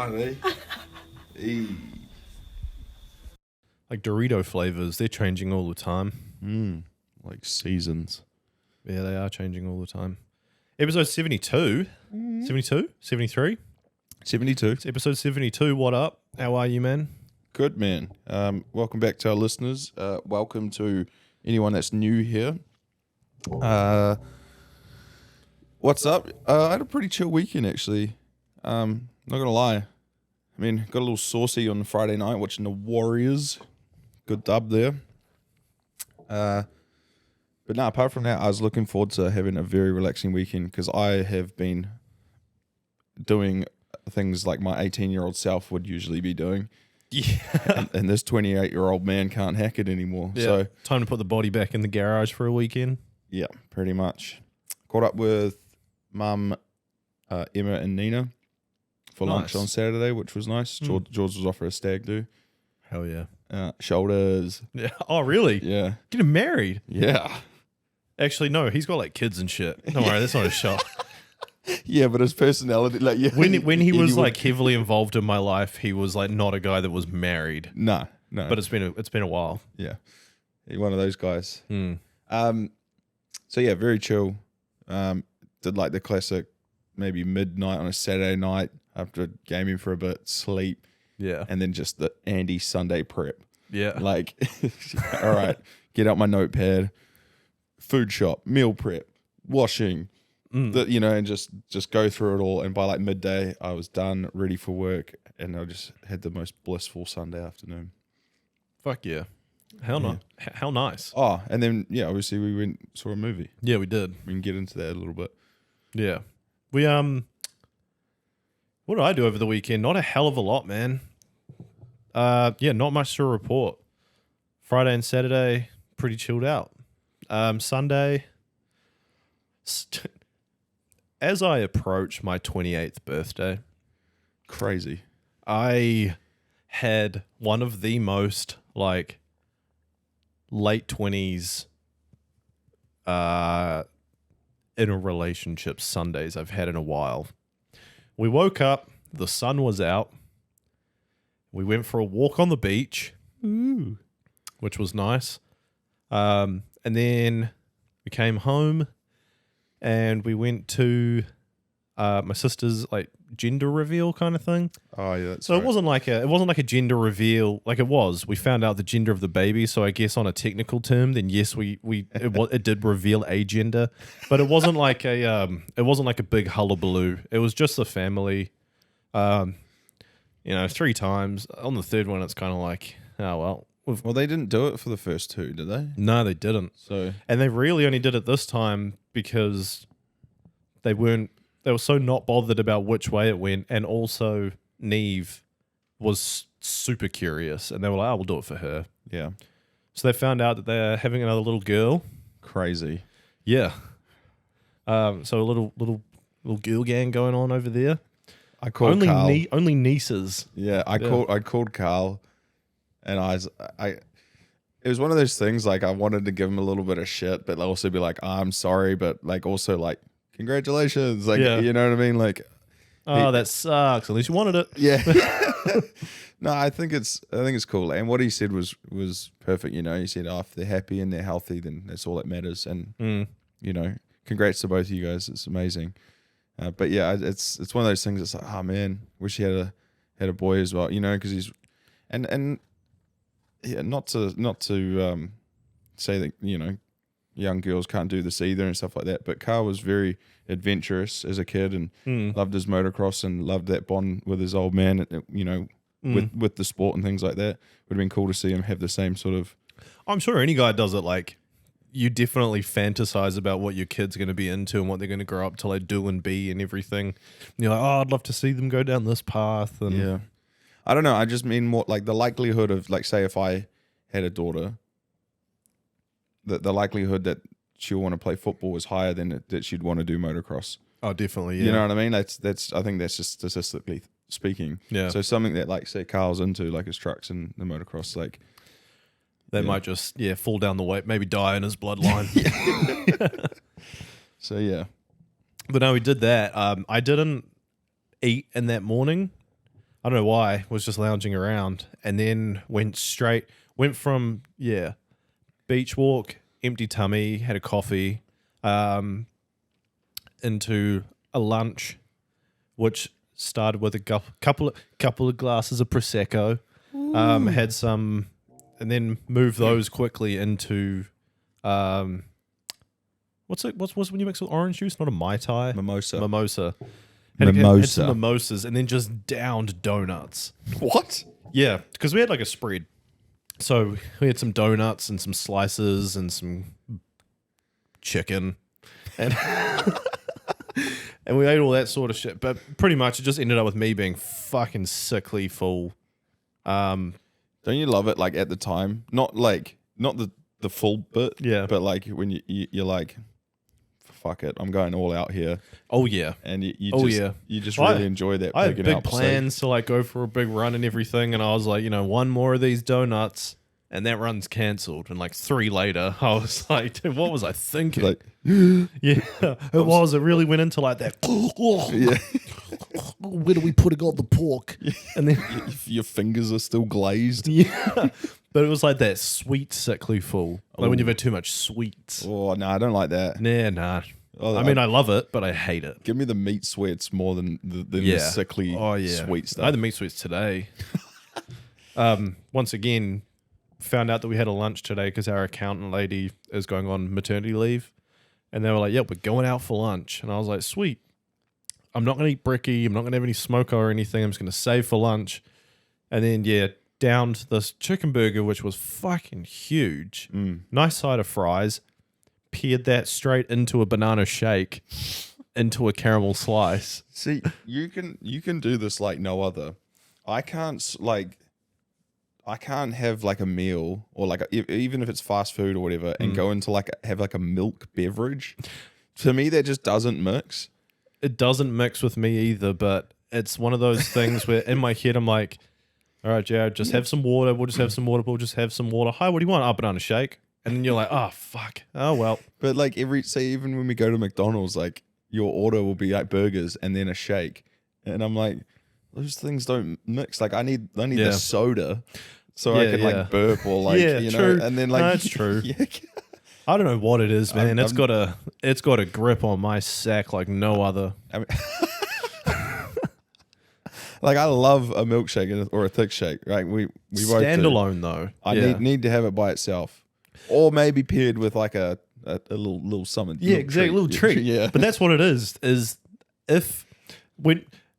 fine, eh? Eee. Like Dorito flavors, they're changing all the time. Like seasons. Yeah, they are changing all the time. Episode 72. 72? 73? 72. It's episode 72. What up? How are you, man? Good, man. Welcome back to our listeners. Welcome to anyone that's new here. What's up? I had a pretty chill weekend, actually. Not going to lie. I mean, got a little saucy on Friday night watching the Warriors. Good dub there. But no, apart from that, I was looking forward to having a very relaxing weekend because I have been doing things like my 18-year-old self would usually be doing. Yeah. And this 28-year-old man can't hack it anymore. Yeah. So Time to put the body back in the garage for a weekend. yeah, pretty much. Caught up with Mum, Emma and Nina for lunch on Saturday, which was nice. George was off for a stag do. Hell yeah. Shoulders. Yeah. Oh, really? Yeah. Getting married? Yeah. Actually, no. He's got like kids and shit. Don't worry, that's not a shot. Yeah, but his personality, like, yeah. When he was like heavily involved in my life, he was like not a guy that was married. No. But it's been a while. Yeah. He's one of those guys. Hmm. So yeah, very chill. Did like the classic, maybe midnight on a Saturday night after gaming for a bit, sleep, Yeah. and then just the Andy Sunday prep. Yeah. Like, all right, get out my notepad, food shop, meal prep, washing, and just go through it all. And by like midday, I was done, ready for work, and I just had the most blissful Sunday afternoon. Fuck yeah. How nice. Oh, and then yeah, obviously we went saw a movie. Yeah, we did. We can get into that a little bit. Yeah. We what did I do over the weekend? Not a hell of a lot, man. Yeah, not much to report. Friday and Saturday, pretty chilled out. Sunday, as I approach my 28th birthday, Crazy. I had one of the most like late 20s in a relationship Sundays I've had in a while. We woke up, the sun was out. We went for a walk on the beach, which was nice. And then we came home and we went to my sister's like gender reveal kind of thing. Oh yeah, that's So right. it wasn't like a gender reveal. Like it was. We found out the gender of the baby. So I guess on a technical term, then yes, it did reveal a gender, but it wasn't like a big hullabaloo. It was just the family. 3 times. On the third one, it's kind of like, oh well. Well, they didn't do it for the first two, did they? No, they didn't. So And they really only did it this time because they were so not bothered about which way it went, and also Neve was super curious, and they were like, "Oh, we'll do it for her." yeah, So they found out that they're having another little girl. crazy. Yeah. So a little girl gang going on over there. I called Carl. Only nieces. Yeah, I called Carl, and it was one of those things like I wanted to give him a little bit of shit, but also be like, I'm sorry, but like also like congratulations, like Yeah. you know what I mean, like That sucks. At least you wanted it. yeah. No, I think it's cool, and what he said was perfect. He said, "Oh, if they're happy and they're healthy, then that's all that matters." And congrats to both of you guys. It's amazing. But yeah, it's one of those things. It's like, oh man, wish he had a boy as well. Because he's and yeah, not to say that young girls can't do this either and stuff like that. But Carl was very adventurous as a kid and loved his motocross and loved that bond with his old man. With the sport and things like that. Would have been cool to see him have the same sort of. I'm sure any guy does it. Like, you definitely fantasize about what your kid's going to be into and what they're going to grow up to like do and be and everything. And you're like, oh, I'd love to see them go down this path. And Yeah. I don't know. I just mean more like the likelihood of, like, say if I had a daughter, the likelihood that she'll want to play football is higher than that she'd want to do motocross. Oh, definitely. Yeah. You know what I mean? That's I think that's just statistically speaking. Yeah. So something that, like, say Carl's into, like his trucks and the motocross, like They might just, fall down the way, maybe die in his bloodline. So, yeah. But no, we did that. I didn't eat in that morning. I don't know why, was just lounging around, and then went from beach walk, empty tummy, had a coffee, into a lunch, which started with a couple of glasses of prosecco. Had some, and then moved those quickly into what's when you mix with orange juice? Not a Mai Tai. Mimosa. Had some mimosas, and then just downed donuts. What? Yeah, because we had like a spread. So we had some donuts and some slices and some chicken, and and we ate all that sort of shit. But pretty much it just ended up with me being fucking sickly full. Don't you love it? Like at the time, not the full bit, yeah, but like when you're like, fuck it, I'm going all out here. Oh yeah, and you just really enjoy that. I had big plans to like go for a big run and everything, and I was like, one more of these donuts, and that run's cancelled. And like 3 later, I was like, dude, what was I thinking? Like, yeah, it was. It really went into like that. Yeah. Where do we put it on the pork? And then your fingers are still glazed. Yeah. But it was like that sweet, sickly full. Like when you've had too much sweets. Oh, no, I don't like that. Nah. Oh, I love it, but I hate it. Give me the meat sweats more than the sickly sweet stuff. I had the meat sweets today. Once again, found out that we had a lunch today because our accountant lady is going on maternity leave. And they were like, we're going out for lunch. And I was like, sweet. I'm not going to eat brekkie. I'm not going to have any smoker or anything. I'm just going to save for lunch. And then, downed this chicken burger, which was fucking huge. Nice side of fries. Peered that straight into a banana shake, into a caramel slice. See, you can do this like no other. I can't have like a meal or like even if it's fast food or whatever and go into have like a milk beverage. To me, that just doesn't mix. It doesn't mix with me either, but it's one of those things where in my head I'm like, all right, Jared, just have some water. We'll just have some water. We'll just have some water. Hi, what do you want? Banana shake. And then you're like, oh, fuck. Oh, well. But like even when we go to McDonald's, like your order will be like burgers and then a shake. And I'm like, those things don't mix. Like I need the soda so I can like burp or like, true. And then like. No, that's true. I don't know what it is, man. It's got a grip on my sack like no other. I mean, like I love a milkshake or a thick shake. Right? We both standalone though. I need to have it by itself, or maybe paired with like a little something. Yeah, exactly, little treat. Yeah, but that's what it is. Is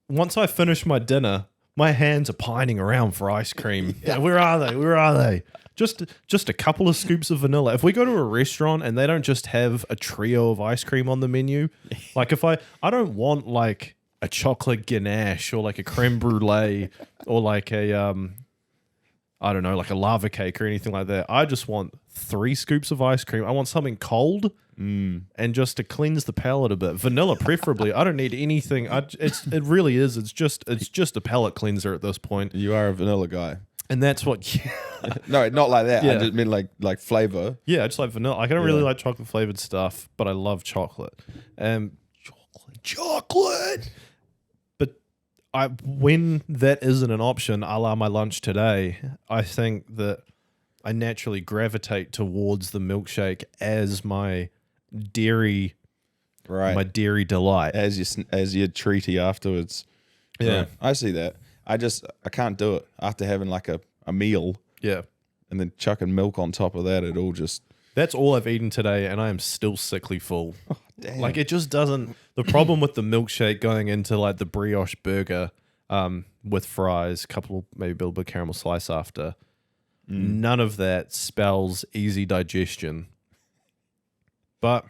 once I finish my dinner, my hands are pining around for ice cream. Yeah. Where are they? Where are they? Just a couple of scoops of vanilla. If we go to a restaurant and they don't just have a trio of ice cream on the menu, like if I don't want like a chocolate ganache or like a creme brulee or like a I don't know, like a lava cake or anything like that. I just want 3 scoops of ice cream. I want something cold and just to cleanse the palate a bit. Vanilla preferably. I don't need anything. It really is. It's just a palate cleanser at this point. You are a vanilla guy. And that's what... No, not like that. Yeah. I just mean like flavor. Yeah, I just like vanilla. I don't really like chocolate flavored stuff, but I love chocolate. Chocolate! But when that isn't an option, a la my lunch today, I think that I naturally gravitate towards the milkshake as my dairy... Right. My dairy delight. As your treaty afterwards. Yeah. Right. I see that. I can't do it after having like a meal. Yeah. And then chucking milk on top of that, it all just... That's all I've eaten today, and I am still sickly full. Oh, damn. Like, it just doesn't... The problem with the milkshake going into, like, the brioche burger with fries, maybe a little bit of caramel slice after, none of that spells easy digestion. But...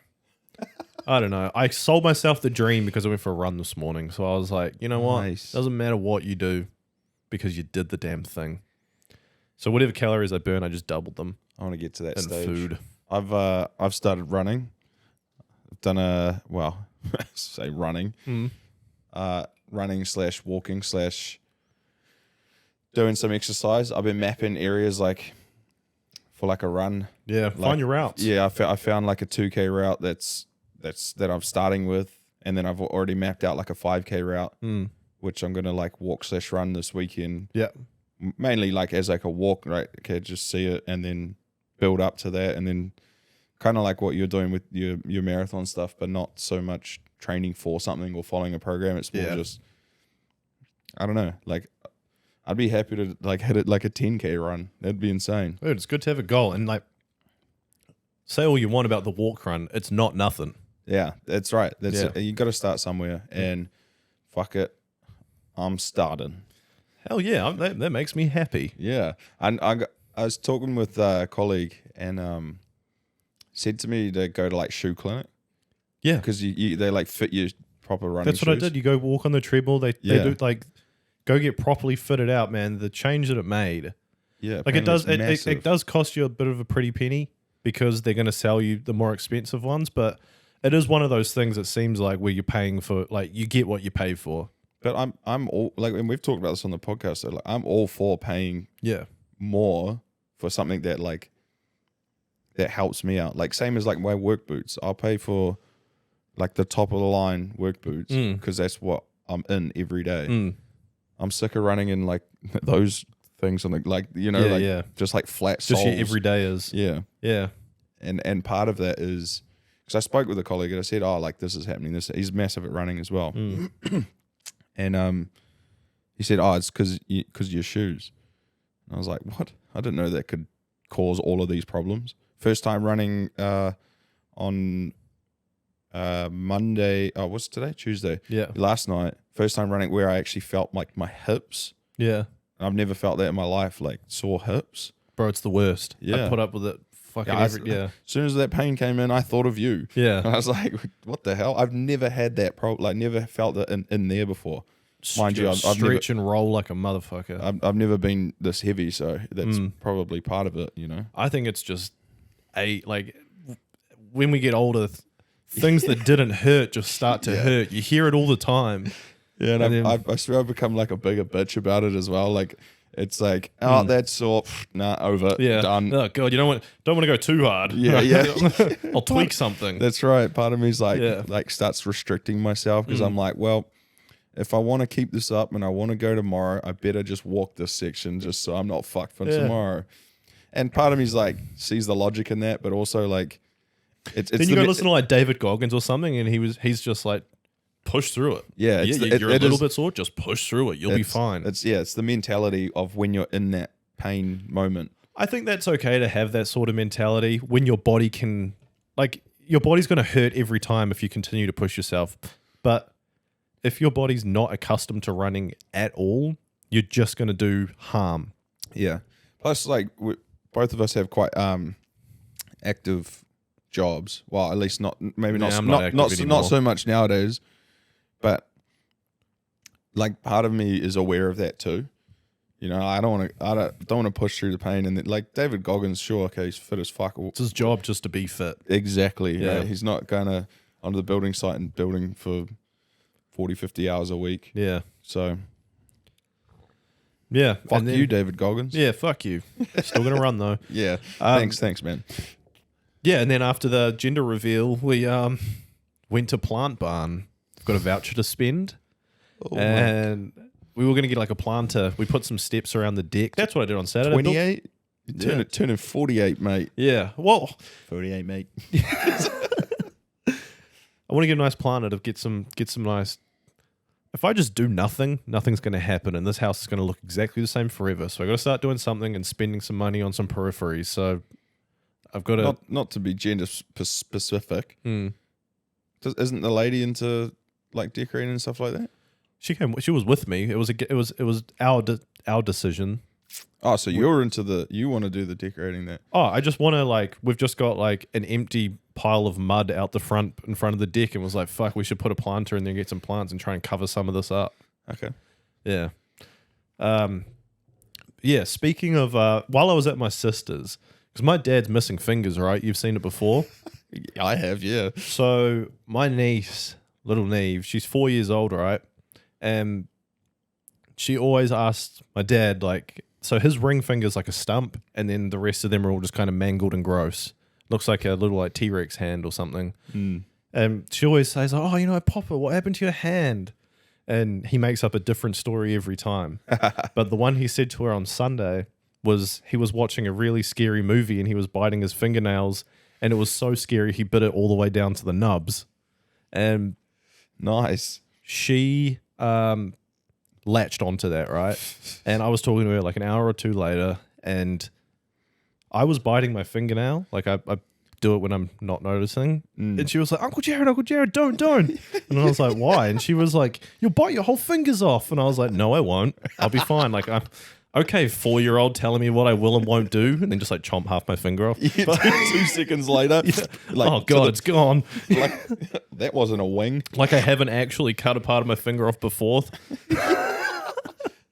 I don't know. I sold myself the dream because I went for a run this morning. So I was like, you know what? Nice. Doesn't matter what you do because you did the damn thing. So whatever calories I burn, I just doubled them. I want to get to that in stage. Food. I've started running. I've done say running. Running / walking / doing some exercise. I've been mapping areas like for like a run. Yeah, find your routes. Yeah, I found like a 2K route that I'm starting with, and then I've already mapped out like a 5K route, which I'm gonna like walk/run this weekend. Yeah. Mainly like as like a walk, right? Okay, just see it and then build up to that, and then kind of like what you're doing with your marathon stuff, but not so much training for something or following a program. It's more just, I don't know, like I'd be happy to like hit it like a 10K run. That'd be insane. Dude, it's good to have a goal. And like, say all you want about the walk run, it's not nothing. Yeah, that's right. You got to start somewhere, and fuck it, I'm starting. Hell yeah, that makes me happy. Yeah, I was talking with a colleague, and said to me to go to like shoe clinic. Yeah, because they like fit you proper running. That's what shoes. I did. You go walk on the treadmill. They do like go get properly fitted out, man. The change that it made. Yeah, like it does cost you a bit of a pretty penny because they're going to sell you the more expensive ones, but it is one of those things that seems like where you're paying for, like you get what you pay for. But I'm all like, and we've talked about this on the podcast. So like, I'm all for paying more for something that like that helps me out. Like same as like my work boots. I'll pay for like the top of the line work boots because that's what I'm in every day. I'm sick of running in like those things on the just like flat soles. Just your everyday is. Yeah. And part of that is because I spoke with a colleague and I said, oh, like this is happening. He's massive at running as well. And he said, oh, it's because your shoes. And I was like, what? I didn't know that could cause all of these problems. First time running on Monday. Oh, what's today? Tuesday. Yeah. Last night, first time running where I actually felt like my hips. Yeah. I've never felt that in my life, like sore hips. Bro, it's the worst. Yeah. I put up with it fucking As soon as that pain came in, I thought of you. Yeah. And I was like, what the hell? I've never had that never felt it in there before. Mind you, I've stretch and roll like a motherfucker. I've never been this heavy, so that's probably part of it, you know? I think it's just when we get older, things that didn't hurt just start to hurt. You hear it all the time. Yeah, and I swear I've become like a bigger bitch about it as well. Like, it's like, oh, that's sore. Nah, over. Yeah. Done. Oh, God, you don't want to go too hard. Yeah. I'll tweak something. That's right. Part of me is like starts restricting myself because I'm like, well, if I want to keep this up and I want to go tomorrow, I better just walk this section just so I'm not fucked for tomorrow. And part of me is like, sees the logic in that, but also like, it's then you go listen to like David Goggins or something, and he's just like, push through it. Yeah, you're a little bit sore. Just push through it. You'll be fine. It's the mentality of when you're in that pain moment. I think that's okay to have that sort of mentality when your body can, like, your body's going to hurt every time if you continue to push yourself. But if your body's not accustomed to running at all, you're just going to do harm. Yeah. Plus, like, both of us have quite active jobs. Well, at least not so much nowadays. But like part of me is aware of that too. You know, I don't want to push through the pain. And like David Goggins, sure, okay, he's fit as fuck. It's his job just to be fit. Exactly. Yeah. He's not going onto the building site and building for 40, 50 hours a week. Yeah. So yeah. Fuck you, David Goggins. Yeah, fuck you. Still gonna run though. Yeah. Thanks, man. Yeah, and then after the gender reveal, we went to Plant Barn. Got a voucher to spend, and we were going to get like a planter. We put some steps around the deck. That's what I did on Saturday. 28? Turning 48, mate. Yeah. Well, 48, mate. I want to get a nice planter to get some nice. If I just do nothing, nothing's going to happen, and this house is going to look exactly the same forever. So I got to start doing something and spending some money on some peripheries. So I've got to not to be gender specific. Isn't the lady into like decorating and stuff like that? She was with me. It was our decision. Oh, so you want to do the decorating there? Oh, I just want to we've just got like an empty pile of mud out the front in front of the deck, and was like, fuck, we should put a planter in there and get some plants and try and cover some of this up. Okay. Yeah. Yeah. Speaking of, while I was at my sister's, because my dad's missing fingers, right? You've seen it before. I have, yeah. So my niece, little Neve, she's 4 years old, right? And she always asks my dad, like, so his ring finger's like a stump, and then the rest of them are all just kind of mangled and gross. Looks like a little like T-Rex hand or something. And she always says, oh, Papa, what happened to your hand? and he makes up a different story every time. But the one he said to her on Sunday was he was watching a really scary movie and he was biting his fingernails, and it was so scary he bit it all the way down to the nubs. And nice. She latched onto that, right? And I was talking to her like an hour or two later, and I was biting my fingernail. Like I do it when I'm not noticing. And she was like, Uncle Jared, don't. And I was like, why? And she was like, you'll bite your whole fingers off. And I was like, no, I won't. I'll be fine. Like, I'm okay, 4-year-old telling me what I will and won't do, and then just like chomp half my finger off. Yeah, 2 seconds later. Like, oh, God, it's gone. Like, that wasn't a wing. Like I haven't actually cut a part of my finger off before.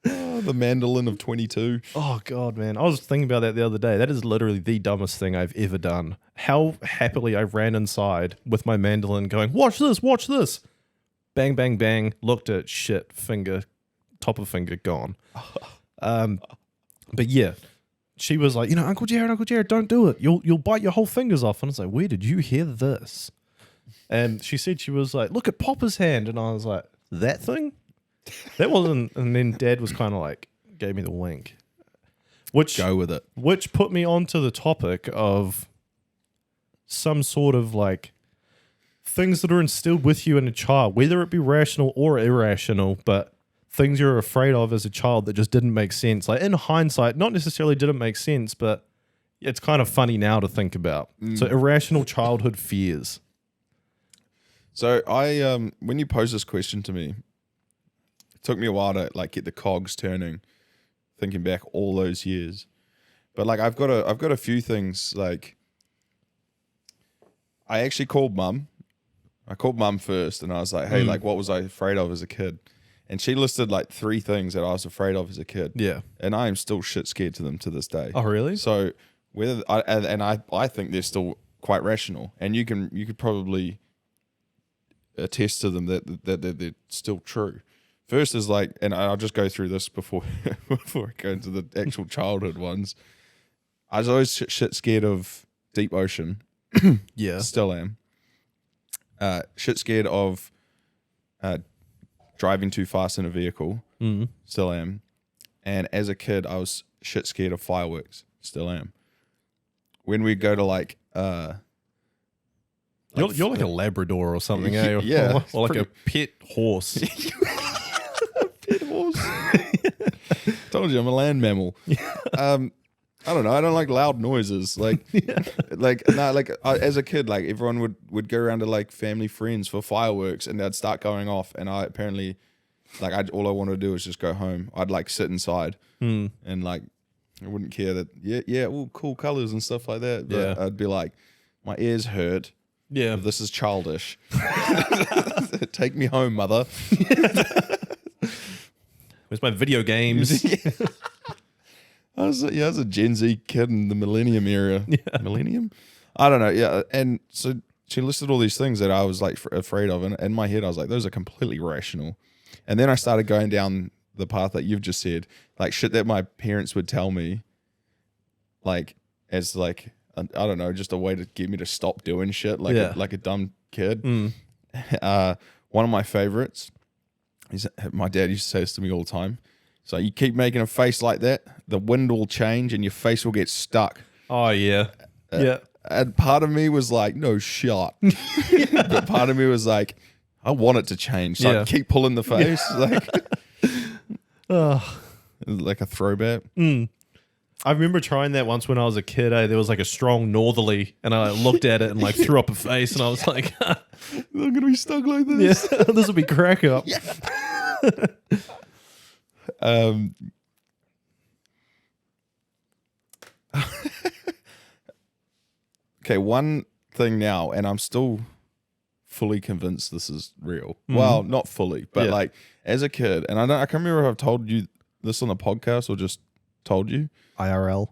The mandolin of 22. Oh, God, man. I was thinking about that the other day. That is literally the dumbest thing I've ever done. How happily I ran inside with my mandolin going, watch this. Bang, bang, bang. Looked at shit, finger, top of finger gone. But yeah, she was like, Uncle Jared, don't do it. You'll bite your whole fingers off. And I was like, where did you hear this? And she said, she was like, look at Popper's hand. And I was like, that thing? That wasn't. And then Dad was kind of like, gave me the wink. Go with it. Which put me onto the topic of some sort of like things that are instilled with you in a child, whether it be rational or irrational, but things you're afraid of as a child that just didn't make sense. Like in hindsight, not necessarily didn't make sense, but it's kind of funny now to think about. So irrational childhood fears. So I, when you posed this question to me, it took me a while to like get the cogs turning, thinking back all those years. But like I've got a few things. Like I actually called Mum. I called Mum first, and I was like, "Hey, like, what was I afraid of as a kid?" And she listed like 3 things that I was afraid of as a kid. Yeah, and I am still shit scared to them to this day. Oh, really? So whether I think they're still quite rational, and you could probably attest to them that they're still true. First is like, and I'll just go through this before I go into the actual childhood ones. I was always shit scared of deep ocean. Yeah. Still am. Shit scared of driving too fast in a vehicle. Still am. And as a kid, I was shit scared of fireworks. Still am. When we go to like you're like a Labrador or something, eh? Yeah. Or like a pet horse. Pet horse. Told you I'm a land mammal. I don't know. I don't like loud noises. Like, as a kid, like everyone would go around to like family friends for fireworks, and they'd start going off, and I apparently, like, all I wanted to do was just go home. I'd like sit inside, and like I wouldn't care that all cool colors and stuff like that. But I'd be like, my ears hurt. Yeah, this is childish. Take me home, mother. Where's my video games? I was a Gen Z kid in the millennium era. Yeah. Millennium? I don't know. Yeah. And so she listed all these things that I was like afraid of. And in my head, I was like, those are completely rational. And then I started going down the path that you've just said, like shit that my parents would tell me, like, as like, I don't know, just a way to get me to stop doing shit like a dumb kid. One of my favorites is my dad used to say this to me all the time. So you keep making a face like that, the wind will change and your face will get stuck. Oh, yeah. And part of me was like, no shot. But part of me was like, I want it to change. So I keep pulling the face. Like a throwback. I remember trying that once when I was a kid. There was like a strong northerly, and I looked at it and like threw up a face, and I was like, I'm going to be stuck like this. Yeah, this will be crack up. Yeah. Okay, one thing now, and I'm still fully convinced this is real. Well, not fully, but like as a kid, and I can't remember if I've told you this on the podcast or just told you. IRL.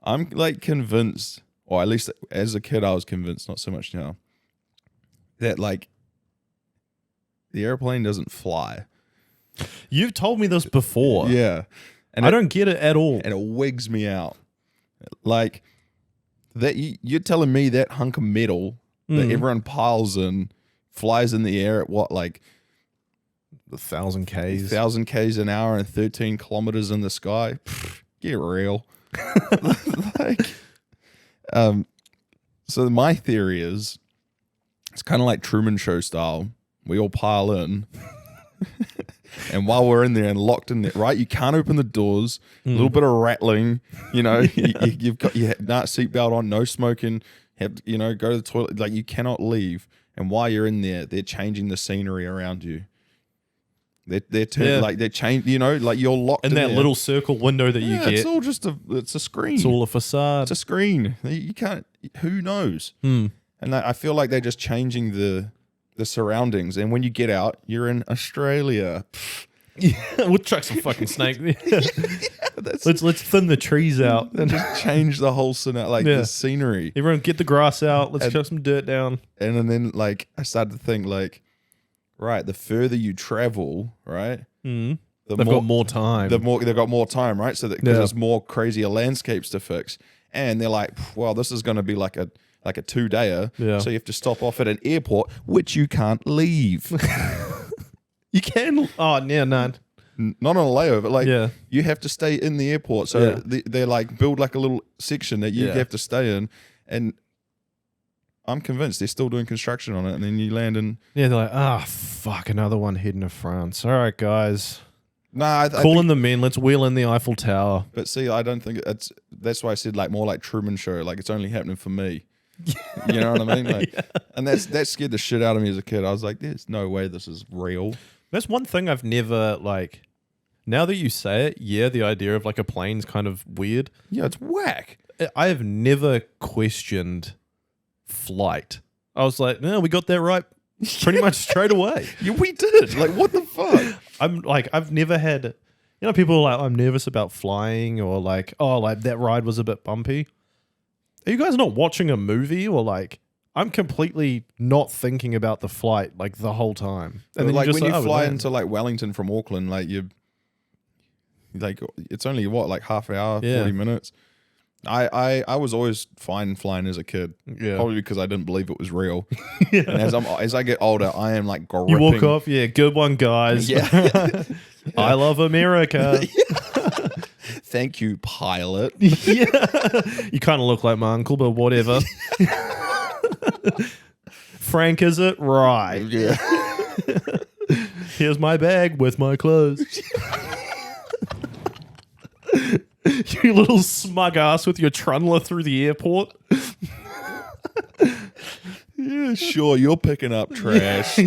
I'm like convinced, or at least as a kid I was convinced, not so much now, that like the airplane doesn't fly. You've told me this before. Yeah. And I don't get it at all. And it wigs me out. Like, that you're telling me that hunk of metal that everyone piles in flies in the air at what, like 1,000 Ks. 1,000 Ks an hour and 13 kilometers in the sky. Pfft, get real. Like, so my theory is it's kind of like Truman Show style. We all pile in. And while we're in there and locked in there, right, you can't open the doors. A little bit of rattling, you know. You've got your seatbelt on, no smoking. Have, you know, go to the toilet. Like, you cannot leave. And while you're in there, they're changing the scenery around you. Like they're changing. You know, like you're locked in that there. little circle window that you get. It's all just it's a screen. It's all a facade. It's a screen. You can't. Who knows? And I feel like they're just changing the surroundings. And when you get out, you're in Australia. Yeah, we'll chuck some fucking snake. Let's thin the trees out and just change the whole the scenery. Everyone get the grass out. Let's chuck some dirt down. And then like I started to think like, right, the further you travel, right, they've got more time. They've got more time, right? So because there's more crazier landscapes to fix, and they're like, well, this is going to be like a 2-dayer. Yeah. So you have to stop off at an airport, which you can't leave. You can. Oh, yeah, no. Not on a layover. Like, you have to stay in the airport. So they like build like a little section that you have to stay in. And I'm convinced they're still doing construction on it. And then you land in. Yeah, they're like, fuck, another one heading to France. All right, guys. Nah, calling the men. Let's wheel in the Eiffel Tower. But see, I don't think that's why I said like more like Truman Show. Like, it's only happening for me. You know what I mean? Like, and that scared the shit out of me as a kid. I was like, there's no way this is real. That's one thing I've never, like, now that you say it, the idea of like a plane's kind of weird. Yeah, it's whack. I have never questioned flight. I was like, no, we got that right pretty much straight away. Yeah, we did. Like, what the fuck? I'm like, I've never had, you know, people are like, I'm nervous about flying, or like, oh, like that ride was a bit bumpy. Are you guys not watching a movie, or like, I'm completely not thinking about the flight like the whole time. And then like when you fly into like Wellington from Auckland, like it's only what, like half an hour, 40 minutes. I was always fine flying as a kid. Yeah. Probably because I didn't believe it was real. And as I get older, I am like gripping. You walk off, good one, guys. Yeah. I love America. Thank you, pilot. Yeah. You kind of look like my uncle, but whatever. Frank, is it? Right. Yeah. Here's my bag with my clothes. You little smug ass with your trundler through the airport. Yeah, sure, you're picking up trash.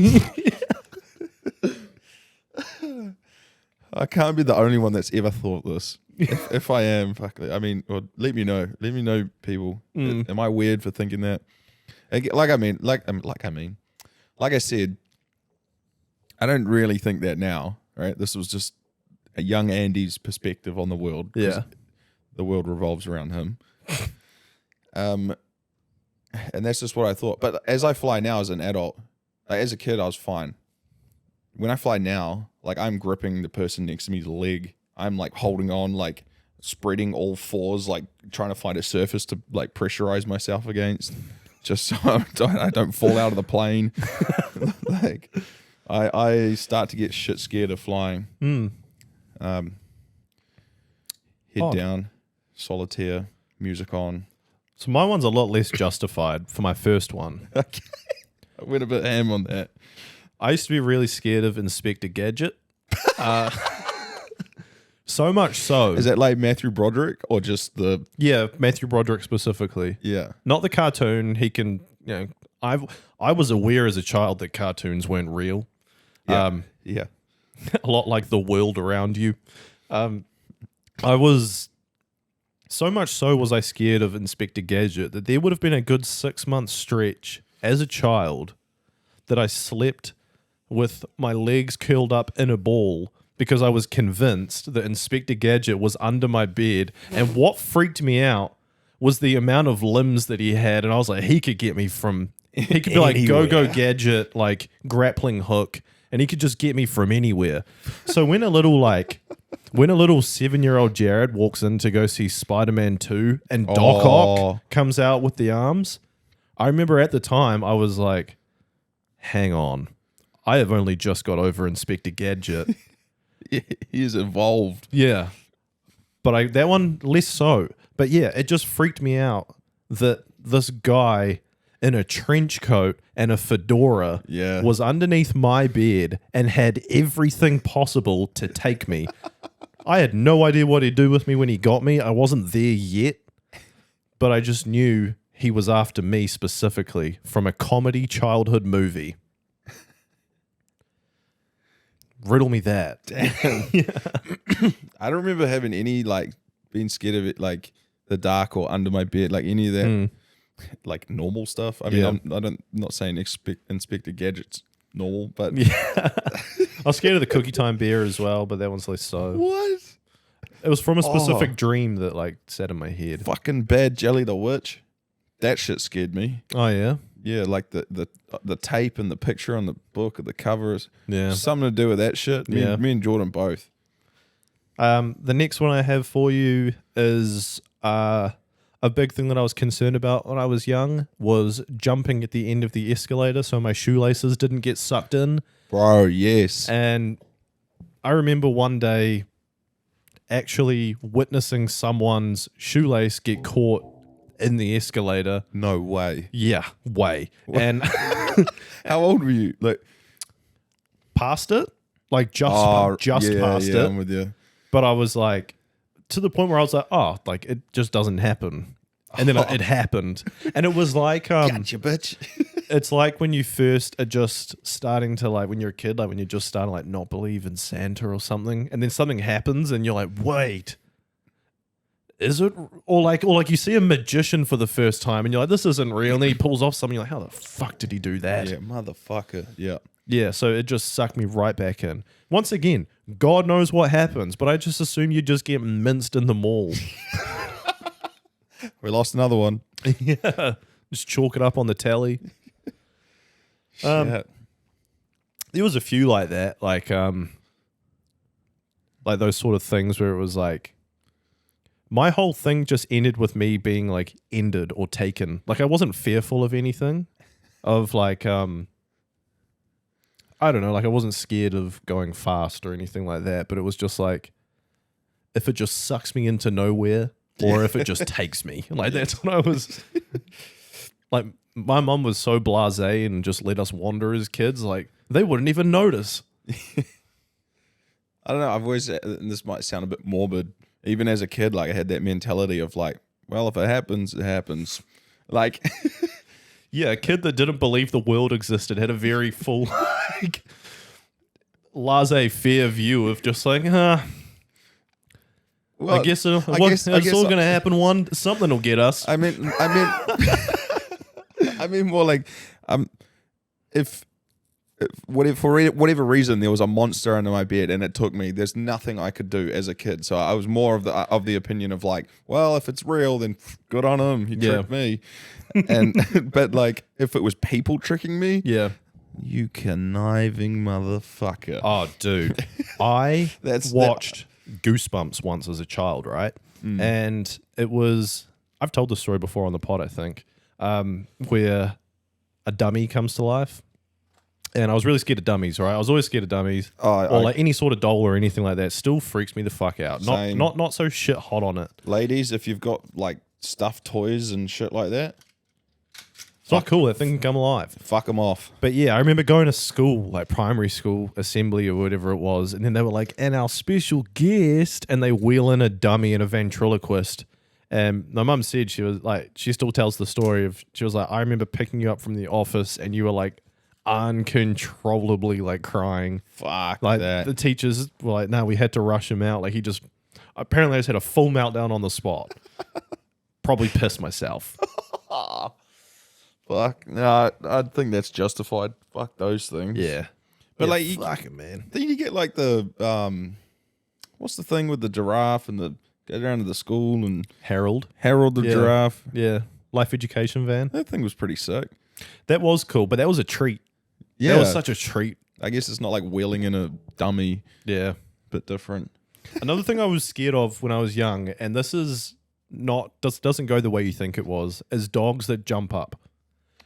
I can't be the only one that's ever thought this. If I am, fuck it. I mean, well, let me know. Let me know, people. Am I weird for thinking that? Like I said, I don't really think that now, right? This was just a young Andy's perspective on the world. Yeah. The world revolves around him. And that's just what I thought. But as I fly now as an adult, like as a kid, I was fine. When I fly now, like I'm gripping the person next to me's leg. I'm like holding on, like spreading all fours, like trying to find a surface to like pressurize myself against, just so I don't fall out of the plane. Like I start to get shit scared of flying. Head down, solitaire, music on. So my one's a lot less justified for my first one. Okay. I went a bit ham on that. I used to be really scared of Inspector Gadget. So much so. Is that like Matthew Broderick or just the... Yeah, Matthew Broderick specifically. Yeah. Not the cartoon. He can, you know, I was aware as a child that cartoons weren't real. Yeah. A lot like the world around you. I was... So much so was I scared of Inspector Gadget that there would have been a good 6-month stretch as a child that I slept with my legs curled up in a ball because I was convinced that Inspector Gadget was under my bed. And what freaked me out was the amount of limbs that he had. And I was like, he could get me from... He could be like Go-Go Gadget, like grappling hook, and he could just get me from anywhere. So when a little 7-year-old Jared walks in to go see Spider-Man 2 and Doc Ock comes out with the arms, I remember at the time I was like, hang on. I have only just got over Inspector Gadget. He is evolved. Yeah. But that one, less so. But yeah, it just freaked me out that this guy in a trench coat and a fedora was underneath my bed and had everything possible to take me. I had no idea what he'd do with me when he got me. I wasn't there yet, but I just knew he was after me specifically from a comedy childhood movie. Riddle me that. Damn. I don't remember having any, like, being scared of it, like, the dark or under my bed, like, any of that, like, normal stuff. I mean, I'm not saying Inspector Gadget's normal, but... Yeah. I was scared of the Cookie Time bear as well, but that one's less so. What? It was from a specific dream that, like, sat in my head. Fucking Bad Jelly the Witch. That shit scared me. Oh, yeah? Yeah, like the tape and the picture on the book of the covers. Yeah. Something to do with that shit. Me and Jordan both. The next one I have for you is a big thing that I was concerned about when I was young was jumping at the end of the escalator so my shoelaces didn't get sucked in. Bro, yes. And I remember one day actually witnessing someone's shoelace get caught in the escalator. No way. Yeah, way. And how old were you? Like past it? Like just past it. I'm with you. But I was like, to the point where I was like, oh, like it just doesn't happen. And then it happened. And it was like, gotcha, bitch. It's like when you first are just starting to, like, when you're a kid, like when you're just starting to, like, not believe in Santa or something. And then something happens and you're like, wait, is it? Or like you see a magician for the first time and you're like, this isn't real. And then he pulls off something. You're like, how the fuck did he do that? Yeah, motherfucker. Yeah. Yeah, so it just sucked me right back in. Once again, God knows what happens, but I just assume you just get minced in the mall. We lost another one. Yeah. Just chalk it up on the tally. There was a few like that, like those sort of things where it was like, my whole thing just ended with me being like ended or taken. Like I wasn't fearful of anything, of like I don't know, like I wasn't scared of going fast or anything like that, but it was just like, if it just sucks me into nowhere or if it just takes me, like that's what I was. Like my mum was so blasé and just let us wander as kids, like they wouldn't even notice. I don't know, I've always, and this might sound a bit morbid, even as a kid, like I had that mentality of like, well, if it happens, it happens. Like... Yeah, a kid that didn't believe the world existed had a very full, like, laissez-faire view of just like, well, I guess it's all going to happen. Something will get us. I mean, more like, if for whatever reason there was a monster under my bed and it took me, there's nothing I could do as a kid. So I was more of the opinion of like, well, if it's real, then good on him. He tricked me. And but like if it was people tricking me, you conniving motherfucker. Oh, dude, I watched Goosebumps once as a child, right? And it was, I've told this story before on the pod, I think, where a dummy comes to life. And I was really scared of dummies, right? I was always scared of dummies, or like any sort of doll or anything like that. Still freaks me the fuck out. Not so shit hot on it. Ladies, if you've got like stuffed toys and shit like that, it's not cool. That thing can come alive. Fuck them off. But yeah, I remember going to school, like primary school assembly or whatever it was, and then they were like, "And our special guest," and they wheel in a dummy and a ventriloquist. And my mum said she was like, she still tells the story of, she was like, I remember picking you up from the office and you were like uncontrollably like crying. Fuck like that. The teachers were like, no, we had to rush him out. Like he just apparently I just had a full meltdown on the spot. Probably pissed myself. Fuck. No, I think that's justified. Fuck those things. Yeah. But yeah, like fuck it, man. Then you get like the what's the thing with the giraffe and the go down to the school and Harold the giraffe. Yeah. Life education van. That thing was pretty sick. That was cool, but that was a treat. Yeah. That was such a treat. I guess it's not like wheeling in a dummy. Yeah. Bit different. Another thing I was scared of when I was young, and this is not doesn't go the way you think it was, is dogs that jump up.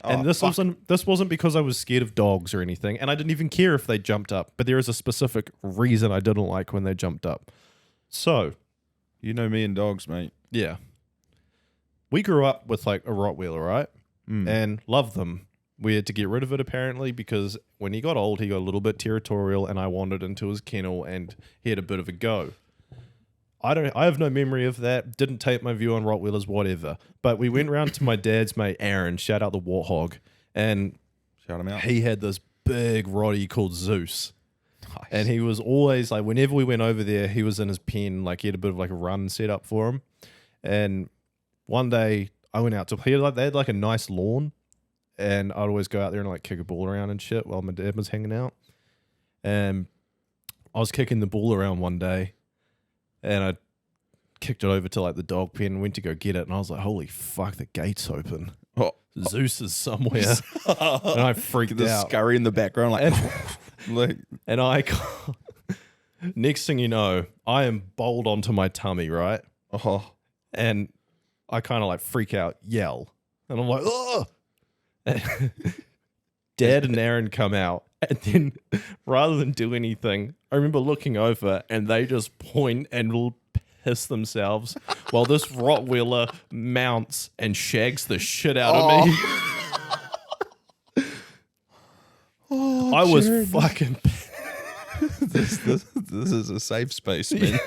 And this wasn't because I was scared of dogs or anything, and I didn't even care if they jumped up. But there is a specific reason I didn't like when they jumped up. So, you know me and dogs, mate. Yeah, we grew up with like a Rottweiler, right? And loved them. We had to get rid of it apparently because when he got old, he got a little bit territorial, and I wandered into his kennel, and he had a bit of a go. I have no memory of that. Didn't take my view on Rottweilers, whatever. But we went round to my dad's mate, Aaron, shout out the Warthog, and shout him out. He had this big Rottie called Zeus. Nice. And he was always like, whenever we went over there, he was in his pen, like he had a bit of like a run set up for him. And one day I went out to play, they had like a nice lawn, and I'd always go out there and like kick a ball around and shit while my dad was hanging out. And I was kicking the ball around one day, and I kicked it over to like the dog pen and went to go get it. And I was like, holy fuck, the gate's open. Zeus is somewhere. And I freaked the out. Scurry in the background, like, and I, next thing you know, I am bowled onto my tummy, right? And I kind of like freak out, yell. And I'm like, oh! Dad and Aaron come out. And then rather than do anything, I remember looking over and they just point and will piss themselves while this Rottweiler mounts and shags the shit out of me. I was fucking this is a safe space, man.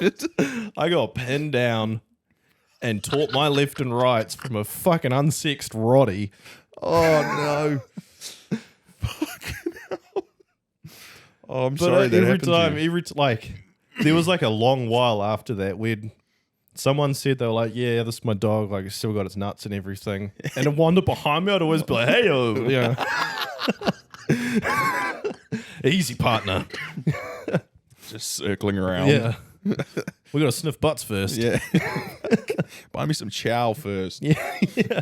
I got pinned down and taught my left and rights from a fucking unsexed Roddy. Oh, no. Fucking hell. Oh, I'm sorry that happened to you. There was like a long while after that someone said, they were like, yeah, this is my dog, like it's still got its nuts and everything. And it wandered behind me, I'd always be like, hey, yo, easy partner. Just circling around. Yeah. We got to sniff butts first. Yeah. Buy me some chow first. Yeah. Yeah.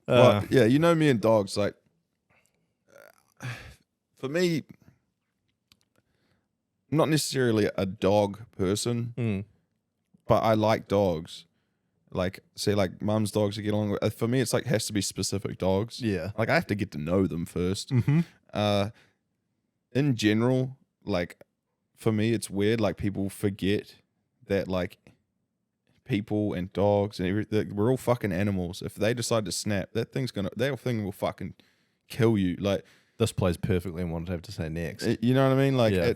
But, yeah, you know me and dogs, like, for me, I'm not necessarily a dog person, but I like dogs. Like, say, like, mum's dogs I get along with. For me, it's like, has to be specific dogs. Yeah. Like, I have to get to know them first. In general, like, for me, it's weird. Like, people forget that, like, people and dogs and everything, we're all fucking animals. If they decide to snap, that thing will fucking kill you. Like, this plays perfectly in what I have to say next. You know what I mean? Like, yeah.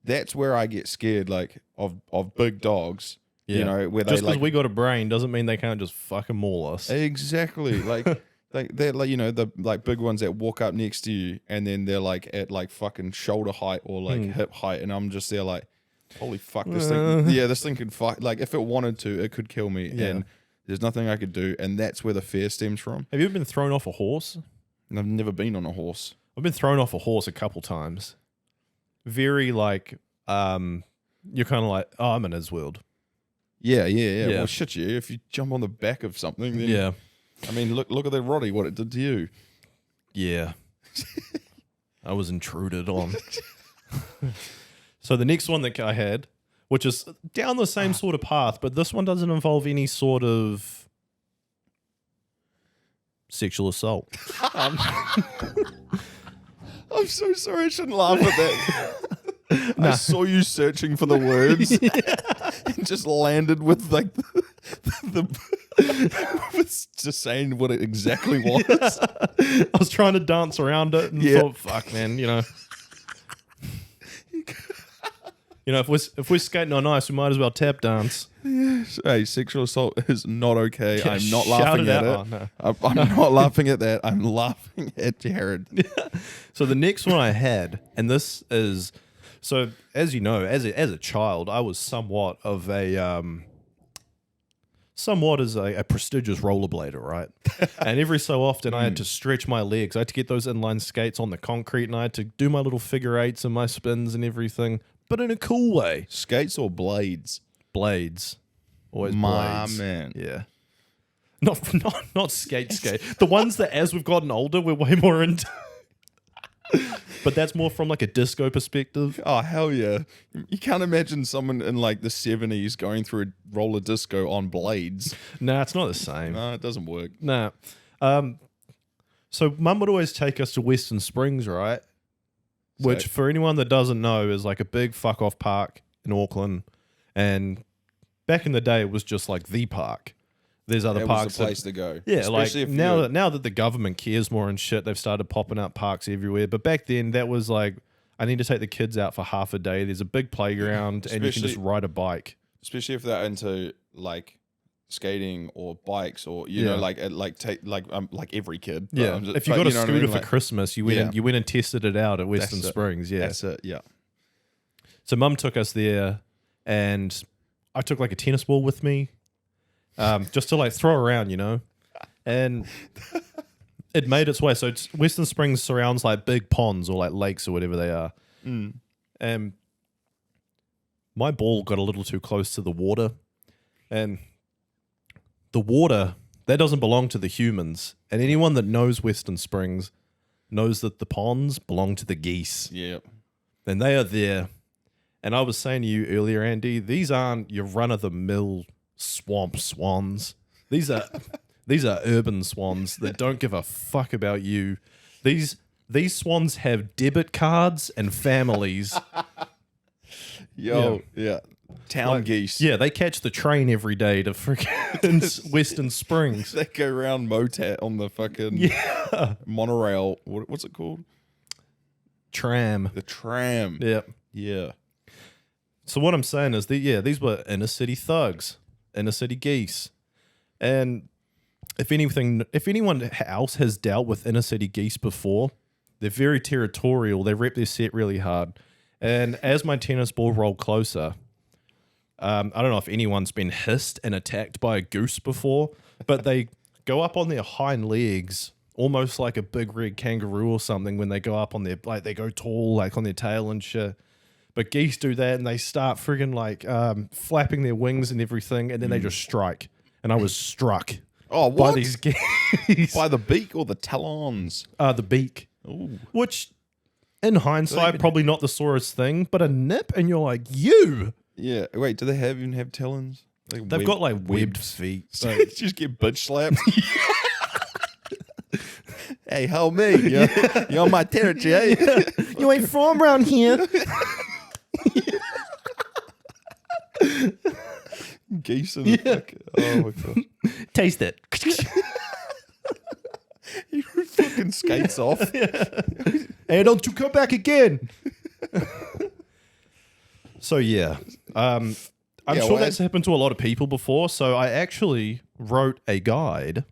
That's where I get scared, like, of big dogs. Yeah. You know, where just they because we got a brain doesn't mean they can't just fucking maul us. Exactly. Like, they're like, you know, the like big ones that walk up next to you and then they're like at like fucking shoulder height or like hip height, and I'm just there like, holy fuck, this thing. Yeah, this thing could fight. Like, if it wanted to, it could kill me, and there's nothing I could do, and that's where the fear stems from. Have you ever been thrown off a horse? I've never been on a horse. I've been thrown off a horse a couple times. Very like, you're kind of like, oh, I'm in his world. Yeah. Well, shit, you. If you jump on the back of something, then, I mean, look at that Roddy, what it did to you. Yeah. I was intruded on. So the next one that I had, which is down the same sort of path, but this one doesn't involve any sort of sexual assault. I'm so sorry, I shouldn't laugh at that. I saw you searching for the words and just landed with like with just saying what it exactly was. I was trying to dance around it and thought, fuck, man, you know. You know, if we're skating on ice, we might as well tap dance. Yes. Hey, sexual assault is not okay. Yeah, I'm not laughing at it. Oh, no. I'm not laughing at that. I'm laughing at Jared. So the next one I had, and this is, so as you know, as a child, I was somewhat as a prestigious rollerblader, right? And every so often I had to stretch my legs. I had to get those inline skates on the concrete, and I had to do my little figure eights and my spins and everything, but in a cool way. Skates or blades? Blades. Always My blades. man. Yeah. Not skate. The ones that as we've gotten older, we're way more into. But that's more from like a disco perspective. Oh, hell yeah. You can't imagine someone in like the 70s going through a roller disco on blades. Nah, it's not the same. No, it doesn't work. Nah. So Mum would always take us to Western Springs, right? Which, for anyone that doesn't know, is like a big fuck off park in Auckland. And back in the day, it was just like the park. There's other parks. It was the place to go. Yeah, especially like now that the government cares more and shit, they've started popping up parks everywhere. But back then, that was like, I need to take the kids out for half a day. There's a big playground, and you can just ride a bike. Especially if they're into like skating or bikes, or you know, like every kid. Yeah, if you got a scooter for Christmas, you went and tested it out at Western Springs. Yeah, that's it. Yeah. So Mum took us there, and I took like a tennis ball with me. Just to like throw around, you know, and it made its way. So Western Springs surrounds like big ponds or like lakes or whatever they are. And my ball got a little too close to the water, and the water, that doesn't belong to the humans. And anyone that knows Western Springs knows that the ponds belong to the geese. Yeah. And they are there. And I was saying to you earlier, Andy, these aren't your run-of-the-mill swamp swans. These are urban swans that don't give a fuck about you. These swans have debit cards and families. Yeah. Town geese. Yeah, they catch the train every day to freaking Western Springs. They go around Motat on the fucking monorail. What's it called? Tram. The tram. Yep. Yeah. So what I'm saying is these were inner city thugs. Inner city geese. And if anyone else has dealt with inner city geese before, they're very territorial. They rep their set really hard. And as my tennis ball rolled closer, I don't know if anyone's been hissed and attacked by a goose before, but they go up on their hind legs, almost like a big red kangaroo or something when they go up on their, like they go tall, like on their tail and shit. But geese do that, and they start friggin' like flapping their wings and everything, and then they just strike. And I was struck by these geese. By the beak or the talons? The beak. Ooh. Which, in hindsight, probably not the sorest thing, but a nip, and you're like, you! Yeah. Wait, do they even have talons? They've got like webbed feet. So just get bitch slapped. Hey, help me. You're on my territory, eh? You ain't from around here. Geese in the fuck. Oh my god. Taste it. He fucking skates off. Hey, don't you come back again. So yeah. I'm sure that's happened to a lot of people before. So I actually wrote a guide.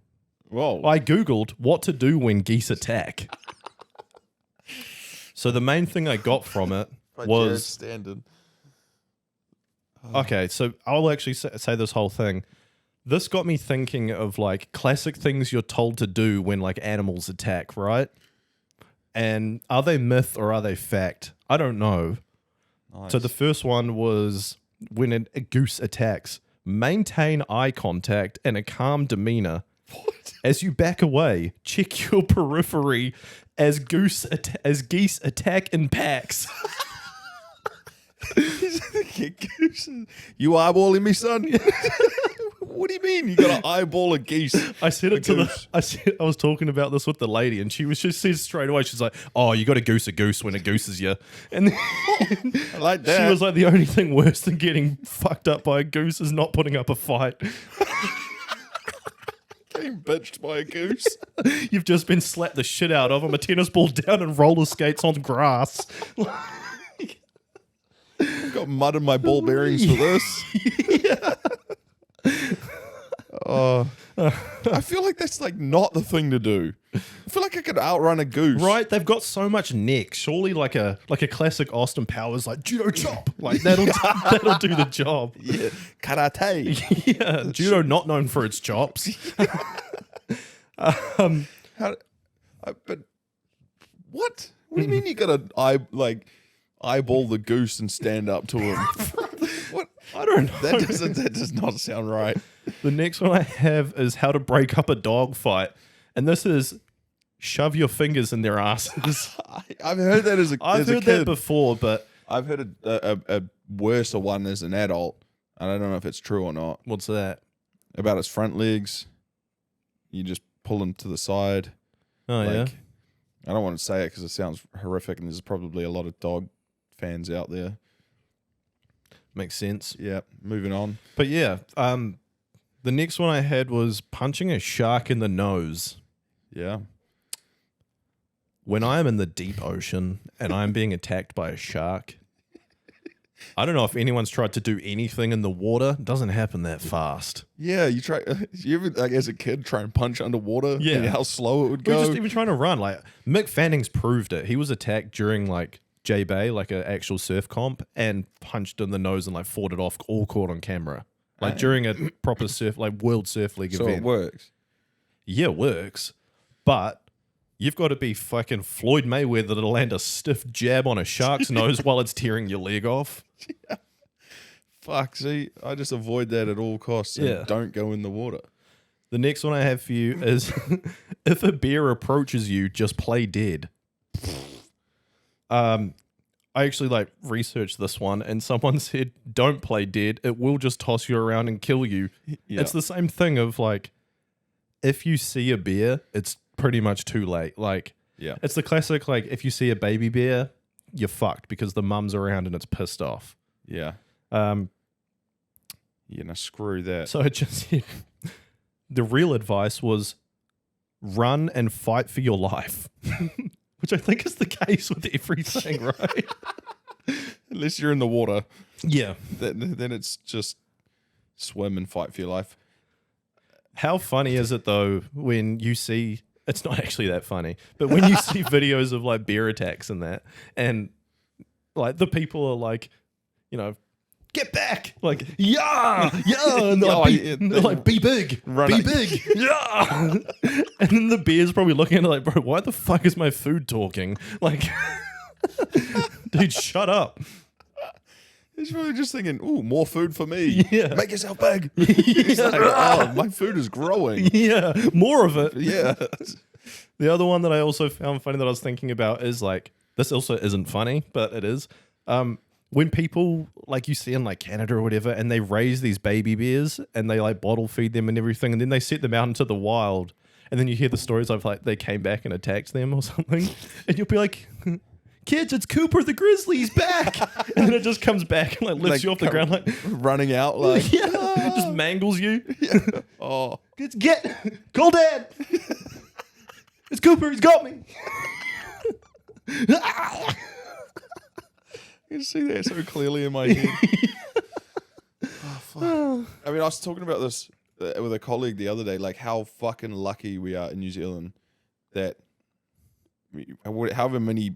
Whoa. I Googled what to do when geese attack. So the main thing I got from it was standard. Okay, so I'll actually say this whole thing. This got me thinking of like classic things you're told to do when like animals attack, right? And are they myth or are they fact? I don't know. Nice. So the first one was when a goose attacks, maintain eye contact and a calm demeanor. What? As you back away, check your periphery as geese attack in packs. You eyeballing me, son? What do you mean? You got to eyeball a geese? I said it to I was talking about this with the lady, and she said straight away, she's like, "Oh, you got to goose a goose when it gooses you." And then I like that. She was like, "The only thing worse than getting fucked up by a goose is not putting up a fight." Getting bitched by a goose. You've just been slapped the shit out of. I'm a tennis ball down and roller skates on grass. I've got mud in my ball bearings for this. Yeah. I feel like that's like not the thing to do. I feel like I could outrun a goose. Right? They've got so much neck. Surely like a classic Austin Powers like judo chop. Like that'll do the job. Yeah. Karate. Yeah. Judo not known for its chops. But what? What do you mean you gotta eyeball the goose and stand up to him? What? I don't know. That does not sound right. The next one I have is how to break up a dog fight. And this is shove your fingers in their asses. I've heard that as a I've heard that before, but I've heard a worse one as an adult. I don't know if it's true or not. What's that? About his front legs. You just pull him to the side Oh, yeah? I don't want to say it because it sounds horrific, and there's probably a lot of dog fans out there. Makes sense. Yeah, moving on. But yeah, the next one I had was punching a shark in the nose. Yeah. When I am in the deep ocean and I'm being attacked by a shark, I don't know if anyone's tried to do anything in the water. It doesn't happen that fast. Yeah, you ever, like, as a kid, try and punch underwater? Yeah. And how slow it would We go? were just even trying to run. Like Mick Fanning's proved it. He was attacked during like J-Bay, like an actual surf comp, and punched in the nose and like fought it off, all caught on camera. Like during a proper surf, like World Surf League so event. it works. Yeah, it works. But you've got to be fucking Floyd Mayweather to land a stiff jab on a shark's nose while it's tearing your leg off. Yeah. Fuck, see, I just avoid that at all costs and Yeah. don't go in the water. The next one I have for you is if a bear approaches you, just play dead. I actually like researched this one and someone said, don't play dead. It will just toss you around and kill you. Yeah. It's the same thing of like, if you see a bear, it's pretty much too late. Like, Yeah. it's the classic, like, if you see a baby bear, you're fucked because the mum's around and it's pissed off. Yeah. You know, screw that. So it just said, the real advice was run and fight for your life, which I think is the case with everything, right? Unless you're in the water, Yeah. then it's just swim and fight for your life. How funny is it though when you see, it's not actually that funny, but when you see videos of like bear attacks and that, and like the people are like, you know, get back, like, yeah, and they're like, they're like, be big, be big, yeah. And then the bear's probably looking at it like, bro, why the fuck is my food talking? Like, dude, shut up. He's really just thinking, ooh, more food for me. Yeah. Make yourself big. He's like, oh, my food is growing. Yeah, more of it. Yeah. The other one that I also found funny that I was thinking about is like, this also isn't funny, but it is. When people, like you see in like Canada or whatever, and they raise these baby bears and they like bottle feed them and everything, and then they set them out into the wild, and then you hear the stories of like they came back and attacked them or something, and you'll be like, kids, it's Cooper the grizzly, he's back. And then it just comes back and like lifts you off the ground, like running out, like, yeah, just mangles you. yeah. Oh, Call dad. It's Cooper, he's got me. I can see that so clearly in my head. Oh, fuck. I mean, I was talking about this with a colleague the other day, like how fucking lucky we are in New Zealand that however many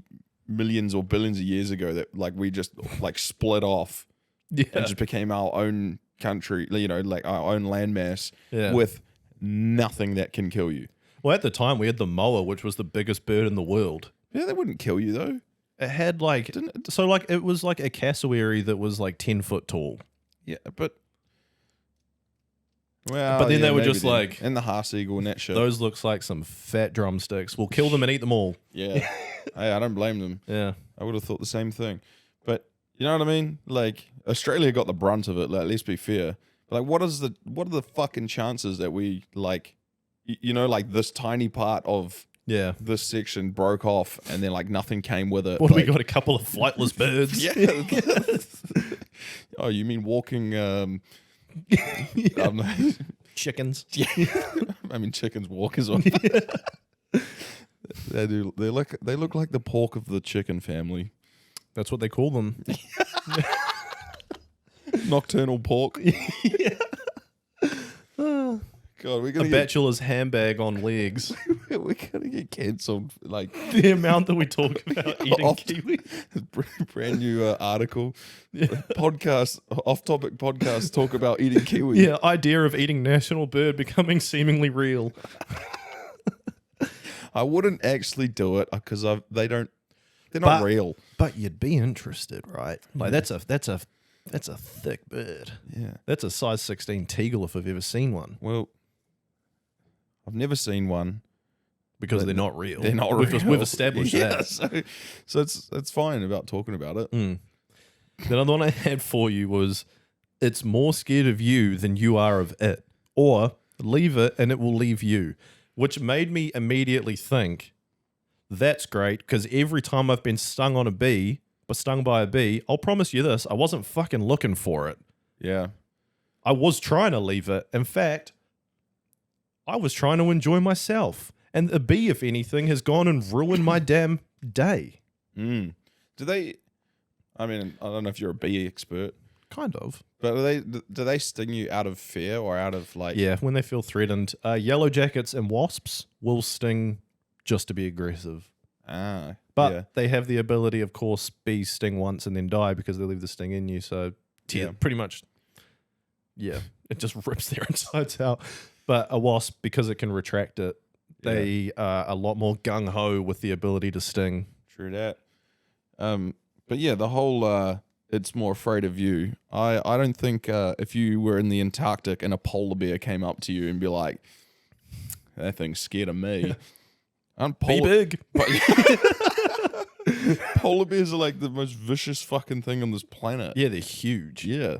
millions or billions of years ago that like we just like split off Yeah. and just became our own country, you know, like our own landmass Yeah. with nothing that can kill you. Well, at the time we had the moa, which was the biggest bird in the world. Yeah, they wouldn't kill you though. It had like, Didn't it? so like it was like a cassowary that was like 10 foot tall. Yeah, but well, But then yeah, they were maybe just then. like, and the Haas eagle and that shit. those looks like some fat drumsticks. We'll kill them and eat them all. Yeah, hey, I don't blame them. Yeah. I would have thought the same thing. But you know what I mean? Like Australia got the brunt of it. Like, let's be fair. But like, what are the fucking chances that we like, you know, like this tiny part of Yeah. this section broke off and then like nothing came with it. What do we like, got? A couple of flightless birds. Yeah. Oh, you mean walking? Chickens. Yeah. I mean, chickens walk as well. They do. They look like the pork of the chicken family. That's what they call them. Nocturnal pork. God, we're A gonna bachelor's handbag on legs. we're gonna get cancelled. Like The amount that we talk about eating Off- kiwi. brand new article, podcast, off-topic podcast talk about eating kiwi. Yeah, idea of eating national bird becoming seemingly real. I wouldn't actually do it because they're not real. But you'd be interested, right? Like that's a thick bird. Yeah. That's a size 16 teagle if I've ever seen one. Well, I've never seen one. Because they're not real. They're not we've, real. We've established Yeah, that. so it's fine about talking about it. The other one I had for you was, it's more scared of you than you are of it. Or leave it and it will leave you. which made me immediately think, that's great, because every time I've been stung by a bee, I'll promise you this, I wasn't fucking looking for it. Yeah. I was trying to leave it. In fact, I was trying to enjoy myself. And the bee, if anything, has gone and ruined my damn day. Do they, I mean, I don't know if you're a bee expert. Kind of. But do they sting you out of fear or out of like... Yeah, when they feel threatened. Yellow jackets and wasps will sting just to be aggressive. But they have the ability, of course, bees sting once and then die because they leave the sting in you. So pretty much, it just rips their insides out. But a wasp, because it can retract it, they are a lot more gung-ho with the ability to sting. True that. But yeah, the whole... it's more afraid of you. I don't think if you were in the Antarctic and a polar bear came up to you and be like, that thing's scared of me. Be big. Polar bears are like the most vicious fucking thing on this planet. Yeah, they're huge. Yeah.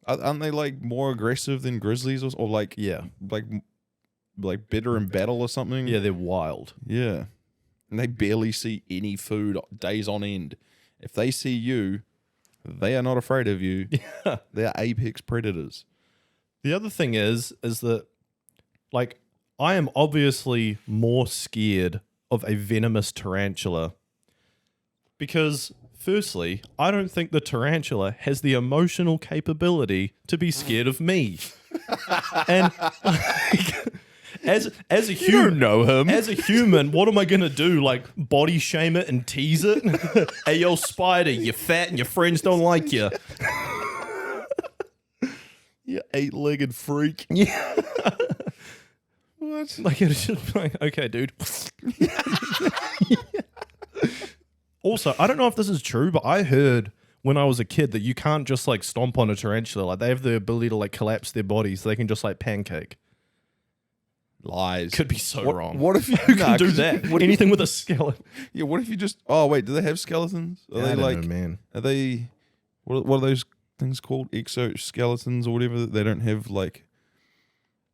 Aren't they like more aggressive than grizzlies or like better in battle or something? Yeah, they're wild. Yeah. And they barely see any food days on end. If they see you, they are not afraid of you. Yeah. They're apex predators. The other thing is that, like, I am obviously more scared of a venomous tarantula because, firstly, I don't think the tarantula has the emotional capability to be scared of me. And as a human, you don't know him. As a human, what am I gonna do? Like body shame it and tease it? Hey, yo, spider, you're fat and your friends don't like you. You 8-legged freak. Yeah. What? Like it's just like, okay, dude. Also, I don't know if this is true, but I heard when I was a kid that you can't just like stomp on a tarantula. Like they have the ability to like collapse their bodies so they can just like pancake. Lies. Could be so wrong. What if you can do that? Anything with a skeleton. Yeah, what if you just... Oh, wait, do they have skeletons? Are they I don't like... know, man. Are they... What are those things called? Exoskeletons or whatever? They don't have like...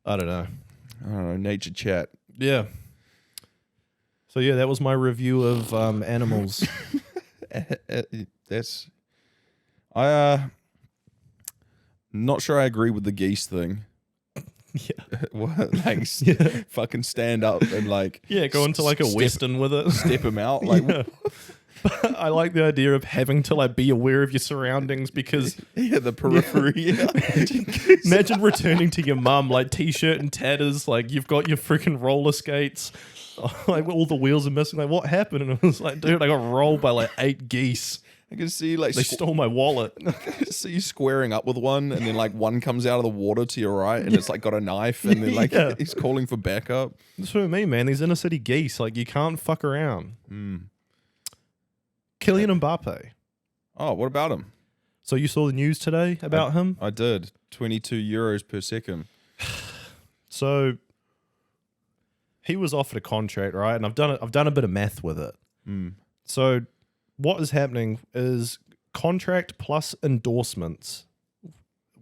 I don't know. Nature chat. Yeah. So yeah, that was my review of animals. That's... not sure I agree with the geese thing. Yeah. What? Like, fucking stand up and like... Yeah, go into like a western with it. Step them out. Like, yeah. I like the idea of having to like be aware of your surroundings because... Yeah, the periphery. Yeah. Imagine returning to your mum, like t-shirt and tatters, like you've got your freaking roller skates, like all the wheels are missing. Like, what happened? And it was like, dude, I got rolled by like 8 geese. I can see like they stole my wallet. See you squaring up with one, and then like one comes out of the water to your right, and it's like got a knife, and then like he's calling for backup. That's what I mean, man. These inner city geese, like you can't fuck around. Kylian Mbappe. Oh, what about him? So you saw the news today about him? I did. 22 euros per second. So he was offered a contract, right? And I've done a bit of math with it. So what is happening is contract plus endorsements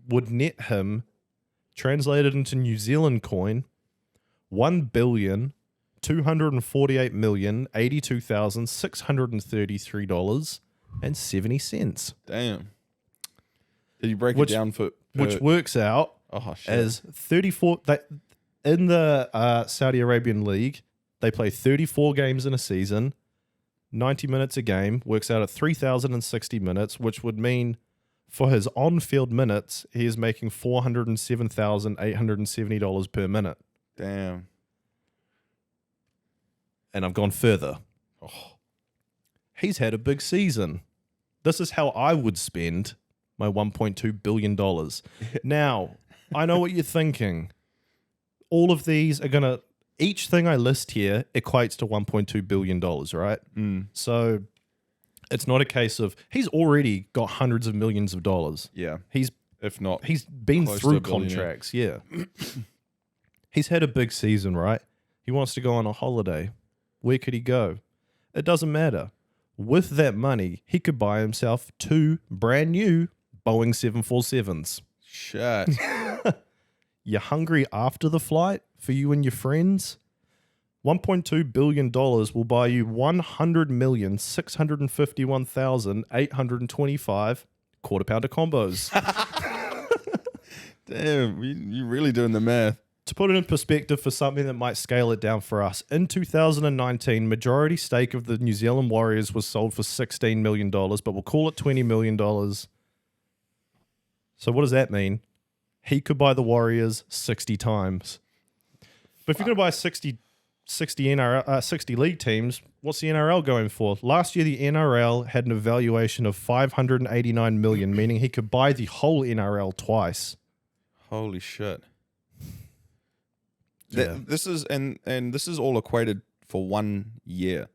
would net him, translated into New Zealand coin, $1,248,082,633.70. Damn. Did you break it down for... Which works out as 34... In the Saudi Arabian League, they play 34 games in a season, 90 minutes a game, works out at 3,060 minutes, which would mean for his on-field minutes, he is making $407,870 per minute. Damn. And I've gone further. He's had a big season. This is how I would spend my $1.2 billion. Now, I know what you're thinking. All of these are going to... Each thing I list here equates to $1.2 billion, right? So it's not a case of... He's already got hundreds of millions of dollars. Yeah. He's been through contracts, yeah. He's had a big season, right? He wants to go on a holiday. Where could he go? It doesn't matter. With that money, he could buy himself 2 brand new Boeing 747s. Shit. You're hungry after the flight for you and your friends? $1.2 billion will buy you 100,651,825 quarter pounder combos. Damn, you're really doing the math. To put it in perspective for something that might scale it down for us, in 2019, majority stake of the New Zealand Warriors was sold for $16 million, but we'll call it $20 million. So what does that mean? He could buy the Warriors 60 times. But if you're going to buy 60 league teams, what's the NRL going for? Last year, the NRL had an evaluation of $589 million, meaning he could buy the whole NRL twice. Holy shit. Yeah. This is and this is all equated for 1 year.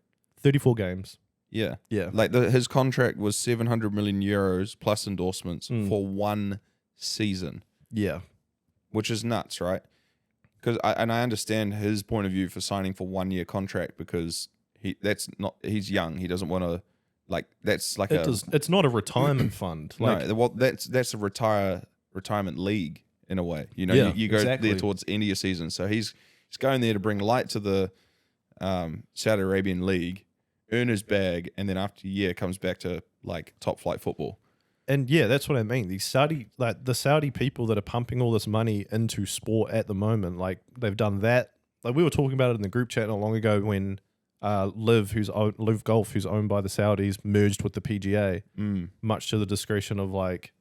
34 games. Yeah. Yeah. Like his contract was 700 million euros plus endorsements for 1 season. Yeah. Which is nuts, right? Because I understand his point of view for signing for 1 year contract because he's young. He doesn't want to it's not a retirement fund. No, well that's a retirement league in a way. You know, Yeah, you go exactly. there towards the end of your season. So he's going there to bring light to the Saudi Arabian league, earn his bag, and then after a year comes back to like top flight football. And yeah, that's what I mean. The Saudi people that are pumping all this money into sport at the moment, like they've done that. Like we were talking about it in the group chat not long ago when Liv Golf, who's owned by the Saudis, merged with the PGA, much to the discretion of like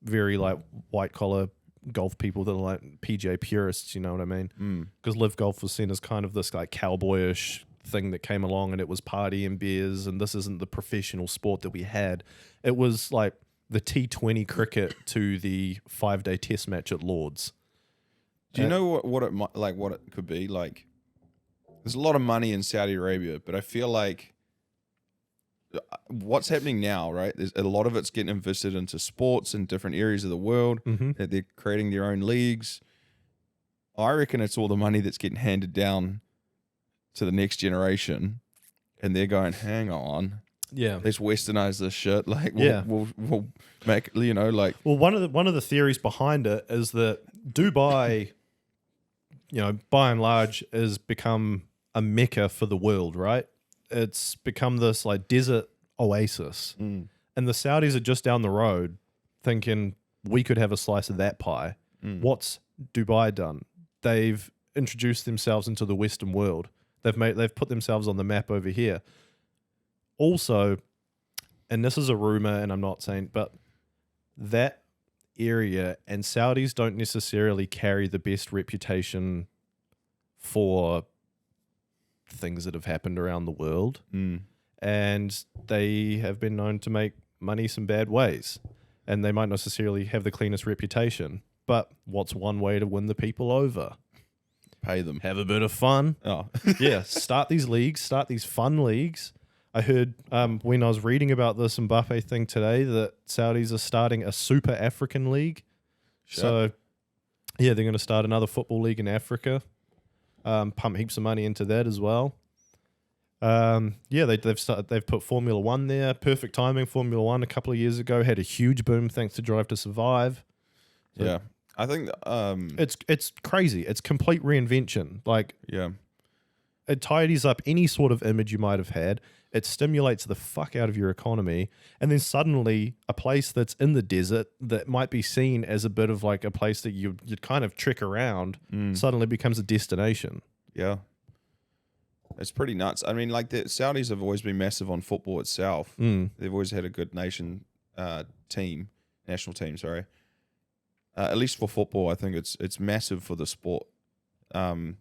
very like white collar golf people that are like PGA purists. You know what I mean? Because Liv Golf was seen as kind of this like cowboyish thing that came along, and it was party and beers, and this isn't the professional sport that we had. It was like the T20 cricket to the 5-day test match at Lord's. Do you know what it could be? Like, there's a lot of money in Saudi Arabia, but I feel like what's happening now, right? There's a lot of it's getting invested into sports in different areas of the world. That they're creating their own leagues. I reckon it's all the money that's getting handed down to the next generation, and they're going, hang on, let's westernize this shit. Like, we'll make, you know, like. Well, one of the theories behind it is that Dubai, you know, by and large, has become a mecca for the world, right? It's become this like desert oasis, and the Saudis are just down the road, thinking we could have a slice of that pie. What's Dubai done? They've introduced themselves into the Western world. They've put themselves on the map over here. Also, and this is a rumor, and I'm not saying, but that area and Saudis don't necessarily carry the best reputation for things that have happened around the world, and they have been known to make money some bad ways, and they might not necessarily have the cleanest reputation. But what's one way to win the people over? Pay them. Have a bit of fun. Oh. Yeah, start these leagues, start these fun leagues. I heard when I was reading about this Mbappe thing today that Saudis are starting a Super African League. Sure. So, yeah, they're going to start another football league in Africa. Pump heaps of money into that as well. They've put Formula One there. Perfect timing. Formula One a couple of years ago had a huge boom thanks to Drive to Survive. So yeah, I think it's crazy. It's complete reinvention. Like, yeah, it tidies up any sort of image you might have had. It stimulates the fuck out of your economy. And then suddenly a place that's in the desert that might be seen as a bit of like a place that you'd kind of trek around suddenly becomes a destination. Yeah. It's pretty nuts. I mean, like the Saudis have always been massive on football itself. They've always had a good national team, sorry. At least for football, I think it's massive for the sport. To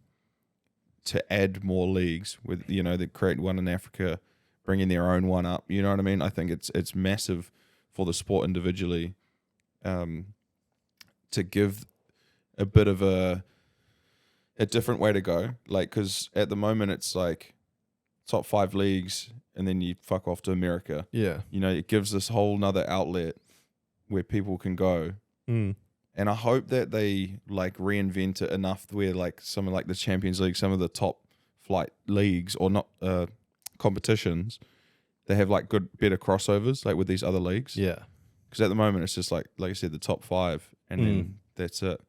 add more leagues with, you know, they create one in Africa, bringing their own one up. You know what I mean? I think it's massive for the sport individually, to give a bit of a different way to go. Like, because at the moment it's like top 5 leagues and then you fuck off to America. Yeah. You know, it gives this whole nother outlet where people can go. And I hope that they like reinvent it enough where like some of like the Champions League, some of the top flight leagues or not competitions, they have like better crossovers like with these other leagues. Yeah. Because at the moment it's just like I said, the top 5 and then that's it.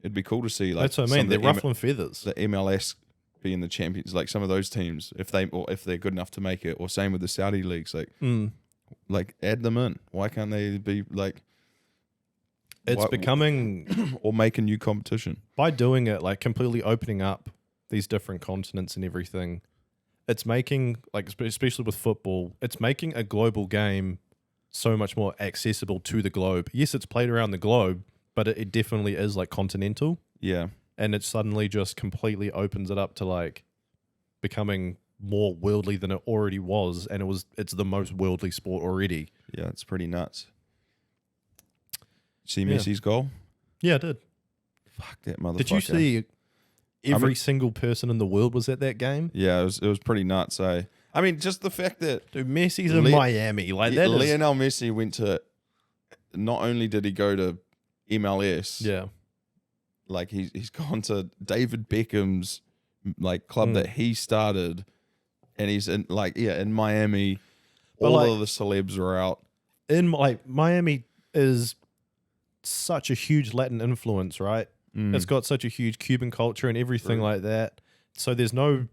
it'd be cool to see like That's what I some mean. of They're the ruffling feathers. the MLS being the champions, like some of those teams, if they're good enough to make it, or same with the Saudi leagues, like add them in. Why can't they be like? It's becoming or make a new competition by doing it, like completely opening up these different continents and everything. It's making, like, especially with football, it's making a global game so much more accessible to the globe. Yes, it's played around the globe, but it definitely is like continental. Yeah. And it suddenly just completely opens it up to like becoming more worldly than it already was. And it's the most worldly sport already. Yeah, it's pretty nuts. See Messi's goal? Yeah, I did. Fuck that motherfucker. Did you see every single person in the world was at that game? Yeah, it was pretty nuts. I mean, just the fact that Dude, Messi's in Miami. Like that Lionel Messi went to, not only did he go to MLS, yeah, like he's gone to David Beckham's like club that he started, and he's in in Miami. But all of the celebs are out. In like Miami is such a huge Latin influence, right? It's got such a huge Cuban culture and everything like that. So there's no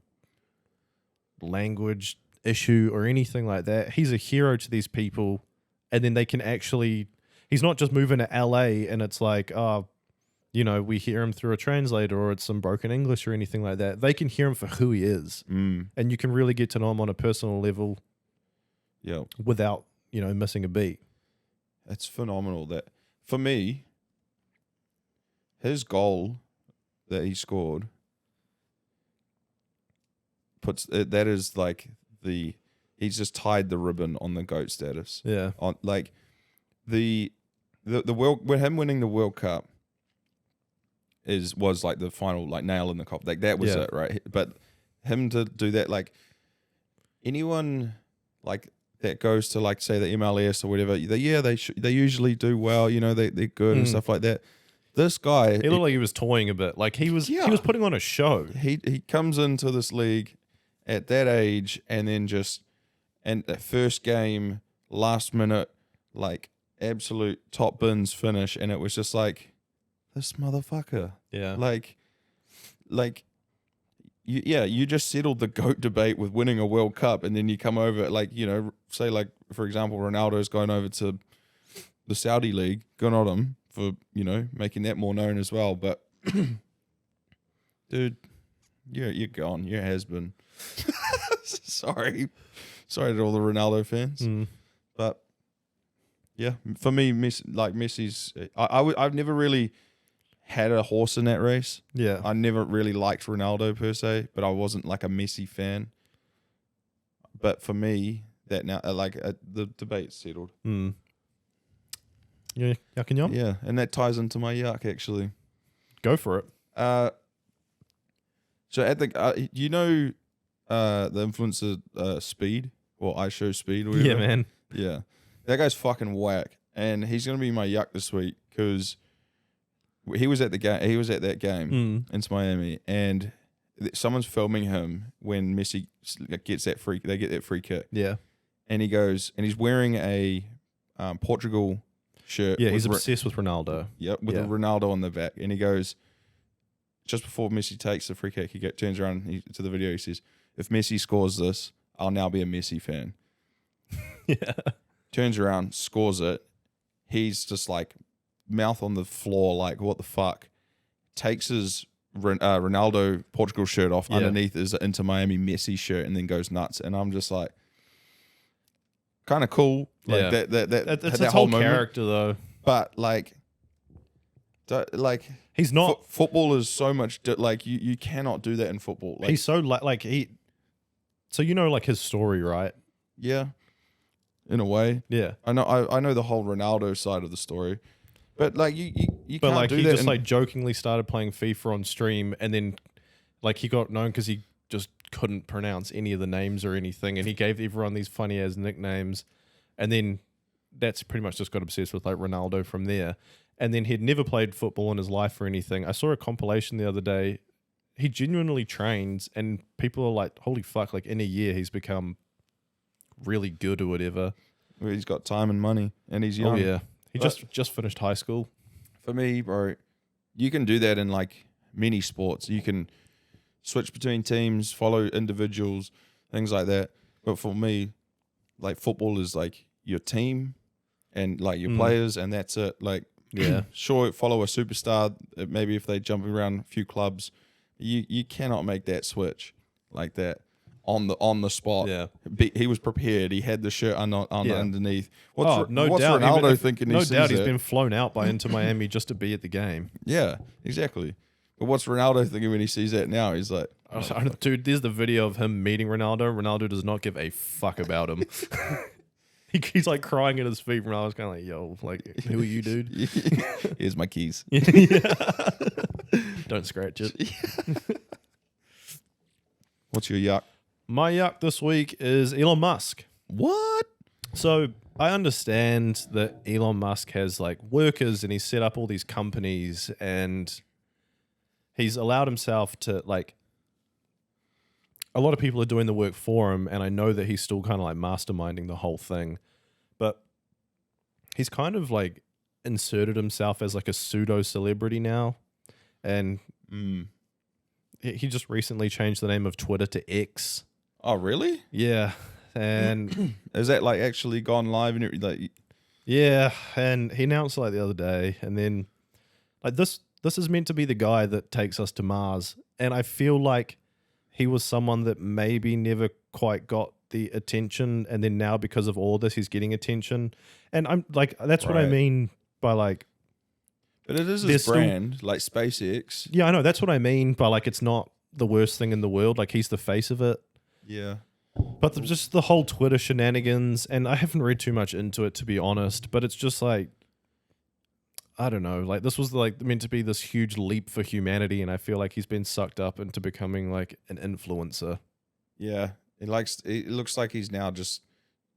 language issue or anything like that. He's a hero to these people, and then they can actually. He's not just moving to LA and it's like, we hear him through a translator or it's some broken English or anything like that. They can hear him for who he is, and you can really get to know him on a personal level. Yeah, without missing a beat. It's phenomenal that. For me, his goal that he scored that is like he's just tied the ribbon on the GOAT status. Yeah. On like the world, when him winning the World Cup was like the final like nail in the coffin. Like that was it, right? But him to do that, like anyone like that goes to like say the MLS or whatever, they usually do well, they're good and stuff like that. This guy, he looked like he was toying a bit, like he was putting on a show. He comes into this league at that age and then and that first game, last minute, like absolute top bins finish, and it was just like this motherfucker, you just settled the GOAT debate with winning a World Cup, and then you come over, say, for example, Ronaldo's going over to the Saudi League. Good on him for, making that more known as well. But, dude, you're gone. You're has-been. Sorry to all the Ronaldo fans. But, yeah, for me, Messi's... I've never really... had a horse in that race. Yeah. I never really liked Ronaldo per se, but I wasn't like a Messi fan. But for me, that now the debate's settled. Yeah, yuck and yum? Yeah, and that ties into my yuck actually. Go for it. So at the the influencer Speed or I Show Speed or whatever. Yeah, man. Yeah. That guy's fucking whack, and he's going to be my yuck this week cuz he was at the game. He was at that game in Miami, and someone's filming him when Messi gets that free. They get that free kick. Yeah, and he goes, and he's wearing a Portugal shirt. Yeah, he's obsessed with Ronaldo. Yep, with the Ronaldo on the back, and he goes just before Messi takes the free kick. He turns around to the video. He says, "If Messi scores this, I'll now be a Messi fan." Yeah, turns around, scores it. He's just like. Mouth on the floor, like what the fuck? Takes his Ronaldo Portugal shirt off underneath his Inter Miami Messi shirt, and then goes nuts. And I'm just like, kind of cool, like that's his whole character though. But he's not. Football is so much like you cannot do that in football. Like, he's so like he. So like his story, right? Yeah, in a way. Yeah, I know the whole Ronaldo side of the story. But you but can't like do he that. Just jokingly started playing FIFA on stream, and then he got known because he just couldn't pronounce any of the names or anything, and he gave everyone these funny ass nicknames, and then that's pretty much just got obsessed with Ronaldo from there. And then he'd never played football in his life or anything. I saw a compilation the other day. He genuinely trains, and people are like, "Holy fuck!" Like in a year, he's become really good or whatever. Well, he's got time and money, and he's young. Oh yeah. He just finished high school. For me, bro, you can do that in like many sports. You can switch between teams, follow individuals, things like that. But for me, like football is like your team and like your players, and that's it. Like, Yeah. sure, follow a superstar. Maybe if they jump around a few clubs, you cannot make that switch like that on the spot. Yeah. He was prepared. He had the shirt underneath. No What's doubt. Ronaldo thinking? No he doubt sees he's that? been flown out by Inter Miami just to be at the game. Yeah, exactly. But what's Ronaldo thinking when he sees that now? He's like, Dude, there's the video of him meeting Ronaldo. Ronaldo does not give a fuck about him. He's like crying at his feet. Ronaldo's kind of like, yo, like, who are you, dude? here's my keys. Don't scratch it. What's your yuck? My yuck this week is Elon Musk. What? So I understand that Elon Musk has like workers and he's set up all these companies and he's allowed himself to like, a lot of people are doing the work for him, and I know that he's still kind of like masterminding the whole thing, but he's kind of like inserted himself as like a pseudo celebrity now, and he just recently changed the name of Twitter to X. Oh, really? Yeah, and is that like actually gone live and like? Yeah, and he announced like the other day, and then like this is meant to be the guy that takes us to Mars, and I feel like he was someone that maybe never quite got the attention, and then now because of all this, he's getting attention. And I'm like, that's what I mean by like. But it is his brand, like SpaceX. Yeah, I know. That's what I mean by like, it's not the worst thing in the world. Like, he's the face of it. Yeah. But just the whole Twitter shenanigans, and I haven't read too much into it, to be honest, but it's just like, I don't know, like this was like meant to be this huge leap for humanity, and I feel like he's been sucked up into becoming like an influencer. Yeah, it looks like he's now just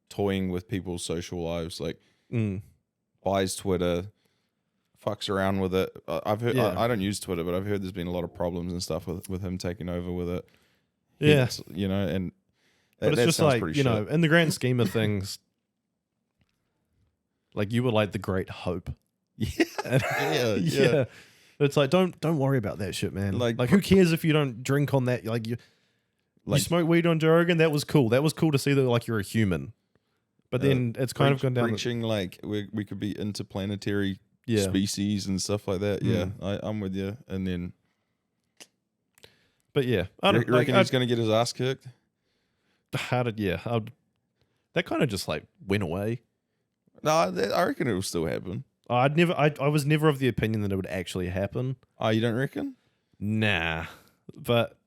toying with people's social lives, like buys Twitter, fucks around with it. I've heard, I don't use Twitter, but I've heard there's been a lot of problems and stuff with him taking over with it. Yeah, you know, and but it's just like, you know, in the grand scheme of things, like you were like the great hope. Yeah. It's like don't worry about that shit, man. Like who cares if you don't drink on that? Like you smoke weed on Joe Rogan. That was cool. That was cool to see that like you're a human. But then it's kind of gone down. Preaching like we could be interplanetary species and stuff like that. Yeah, I'm with you. And then, but yeah, I don't reckon he's gonna get his ass kicked. That kind of just like went away. No, I reckon it will still happen. I was never of the opinion that it would actually happen. Oh, you don't reckon? Nah, but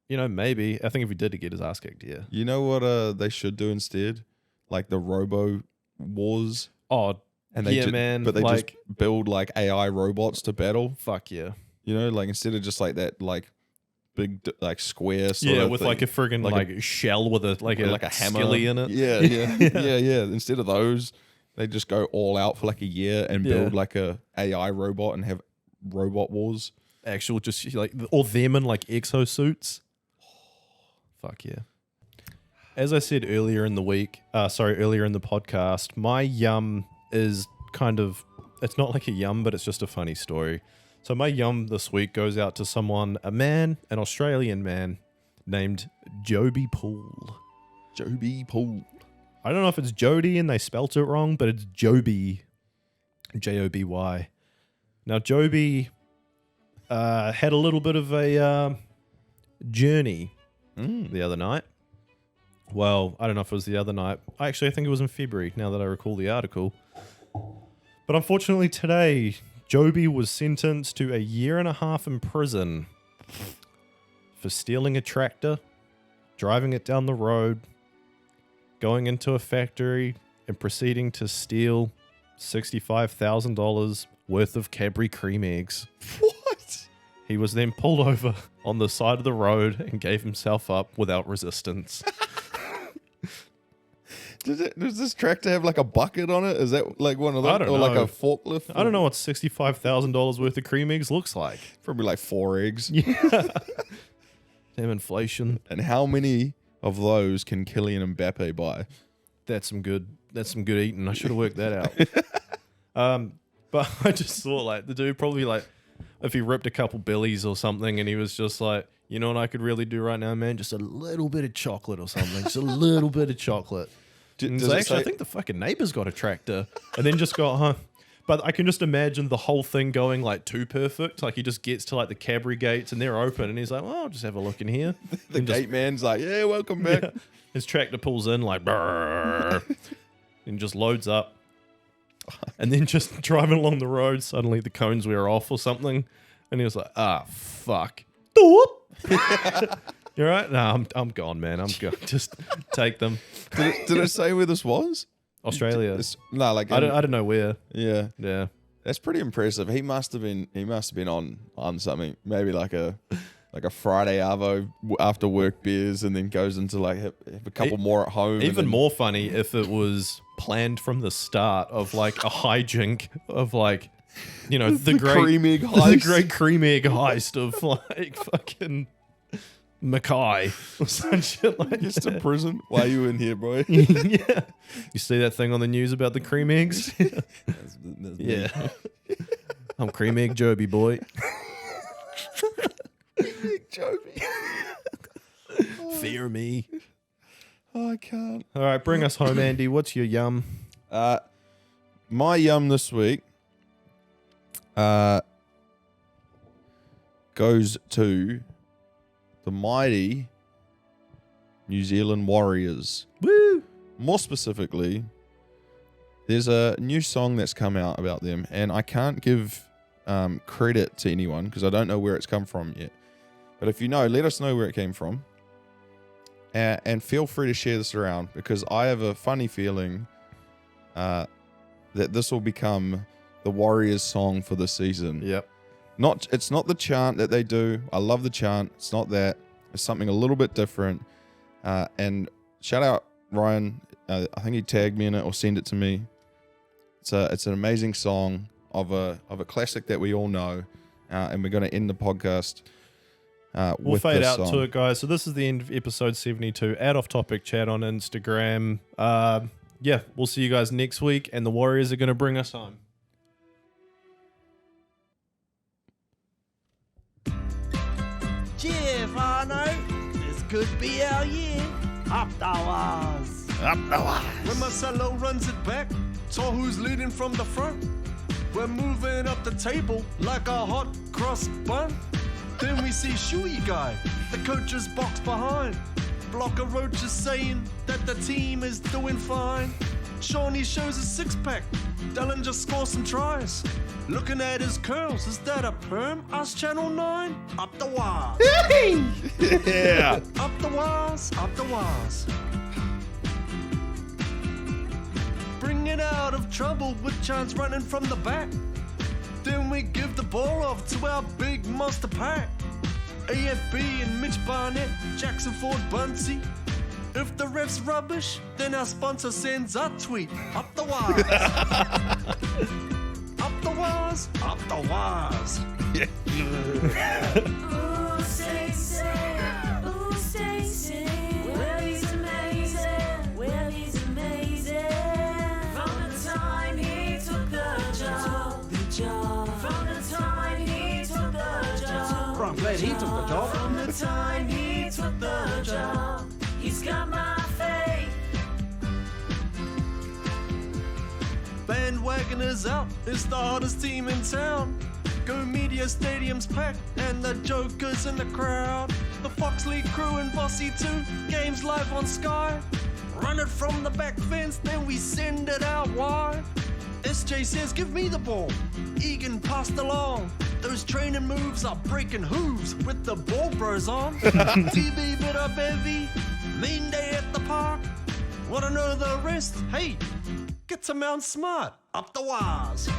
you know, maybe. I think if he did, to get his ass kicked, yeah. You know what they should do instead? Like the robo wars. Oh, and they man. But they just build like AI robots to battle. Fuck yeah. You know, like instead of just like that, like big like square sort of with thing, like a friggin' like a shell with a hammer skilly in it. Yeah. Instead of those, they just go all out for like a year and build like a AI robot and have robot wars. Actual just like, or them in like exosuits. Fuck yeah. As I said earlier in the podcast, my yum is kind of, it's not like a yum, but it's just a funny story. So my yum this week goes out to an Australian man named Joby Poole. Joby Poole. I don't know if it's Jody and they spelt it wrong, but it's Joby. Joby. Now, Joby had a little bit of a journey the other night. Well, I don't know if it was the other night. I think it was in February, now that I recall the article. But unfortunately today, Joby was sentenced to 1.5 years in prison for stealing a tractor, driving it down the road, going into a factory, and proceeding to steal $65,000 worth of Cadbury cream eggs. What? He was then pulled over on the side of the road and gave himself up without resistance. Does this tractor have like a bucket on it? Is that like one of those? I don't or know. Like a forklift? I don't know what $65,000 worth of cream eggs looks like. Probably like 4 eggs. Yeah. Damn inflation. And how many of those can Kylian Mbappe buy? That's some good eating. I should have worked that out. But I just thought like the dude probably like if he ripped a couple billies or something, and he was just like, you know what I could really do right now, man? Just a little bit of chocolate or something. Just a little bit of chocolate. And so actually, I think the fucking neighbor's got a tractor, and then just got, huh? But I can just imagine the whole thing going like too perfect. Like he just gets to like the Cadbury gates and they're open, and he's like, well, I'll just have a look in here. The gate man's like, yeah, welcome back. Yeah. His tractor pulls in like, brrr, and just loads up. And then just driving along the road, suddenly the cones wear off or something. And he was like, fuck. You're right? No, I'm gone, man. I'm gone. Just take them. Did it say where this was? Australia. No, like I don't know where. Yeah. Yeah. That's pretty impressive. He must have been on something. Maybe like a Friday arvo after work beers, and then goes into like have a couple more at home. Even more funny if it was planned from the start of like a hijink of like, you know, the great cream egg heist. the great cream egg heist of like fucking Mackay or some shit like Just that. to prison. Why are you in here, boy? Yeah. You see that thing on the news about the cream eggs? That's me. Yeah. I'm cream egg Joby boy. Joby. Fear me. Oh, I can't. All right, bring us home, Andy. What's your yum? My yum this week goes to the mighty New Zealand Warriors. Woo! More specifically, there's a new song that's come out about them, and I can't give credit to anyone because I don't know where it's come from yet. But if you know, let us know where it came from. And feel free to share this around, because I have a funny feeling that this will become the Warriors song for the season. Yep. It's not the chant that they do. I love the chant. It's not that. It's something a little bit different. And shout out Ryan. I think he tagged me in it or sent it to me. It's an amazing song of a classic that we all know. And we're going to end the podcast We'll with fade this out song. to it, guys. So this is the end of episode 72. Add Off Topic chat on Instagram. Yeah, we'll see you guys next week, and the Warriors are going to bring us home. Cheers, Arno. This could be our year. Up the wars. When Marcelo runs it back, Tohu's leading from the front. We're moving up the table like a hot cross bun. Then we see Shuey Guy, the coach's box behind. Blocker Roach is saying that the team is doing fine. Shawnee shows a six-pack, Dylan just scores some tries. Looking at his curls, is that a perm? Us Channel 9? Up the wires. Yeah. Up the wires, up the wires. Bringing out of trouble with Chance running from the back. Then we give the ball off to our big monster pack. AFB and Mitch Barnett, Jackson Ford Bunsey. If the ref's rubbish, then our sponsor sends a tweet. Up the wires. Up the wires, up the wires. Ooh, Stacey, ooh, Stacey. Well, he's amazing, well, he's amazing. From the time he took the job, from the time he took the job. Right, I'm glad he took the job. From the time he took the job, he's got my faith. Bandwagoners out, it's the hottest team in town. Go Media Stadium's packed and the Joker's in the crowd. The Fox League crew and Bossy too, games live on Sky. Run it from the back fence, then we send it out wide. SJ says, give me the ball. Egan passed along. Those training moves are breaking hooves with the ball bros on. TB bit a bevy, mean day at the park. Wanna know the rest? Hey, get to Mount Smart. Up the wires.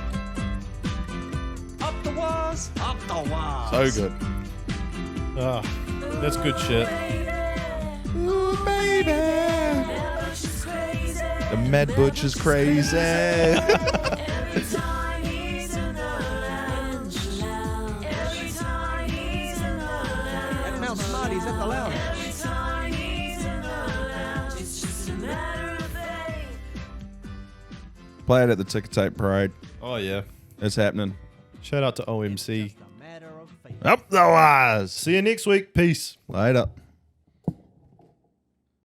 Up the wires, up the wires. So good. Ah, that's good shit. Ooh, baby. That bitch is crazy. The Mad Butch is crazy. Every time he's in the lounge. Every time he's in the lounge. And Mount Smarty's at the lounge. Every time he's in the lounge. It's just a matter of faith. Play it at the Ticker Tape Parade. Oh, yeah. It's happening. Shout out to OMC. A matter Up the wires. See you next week. Peace. Later.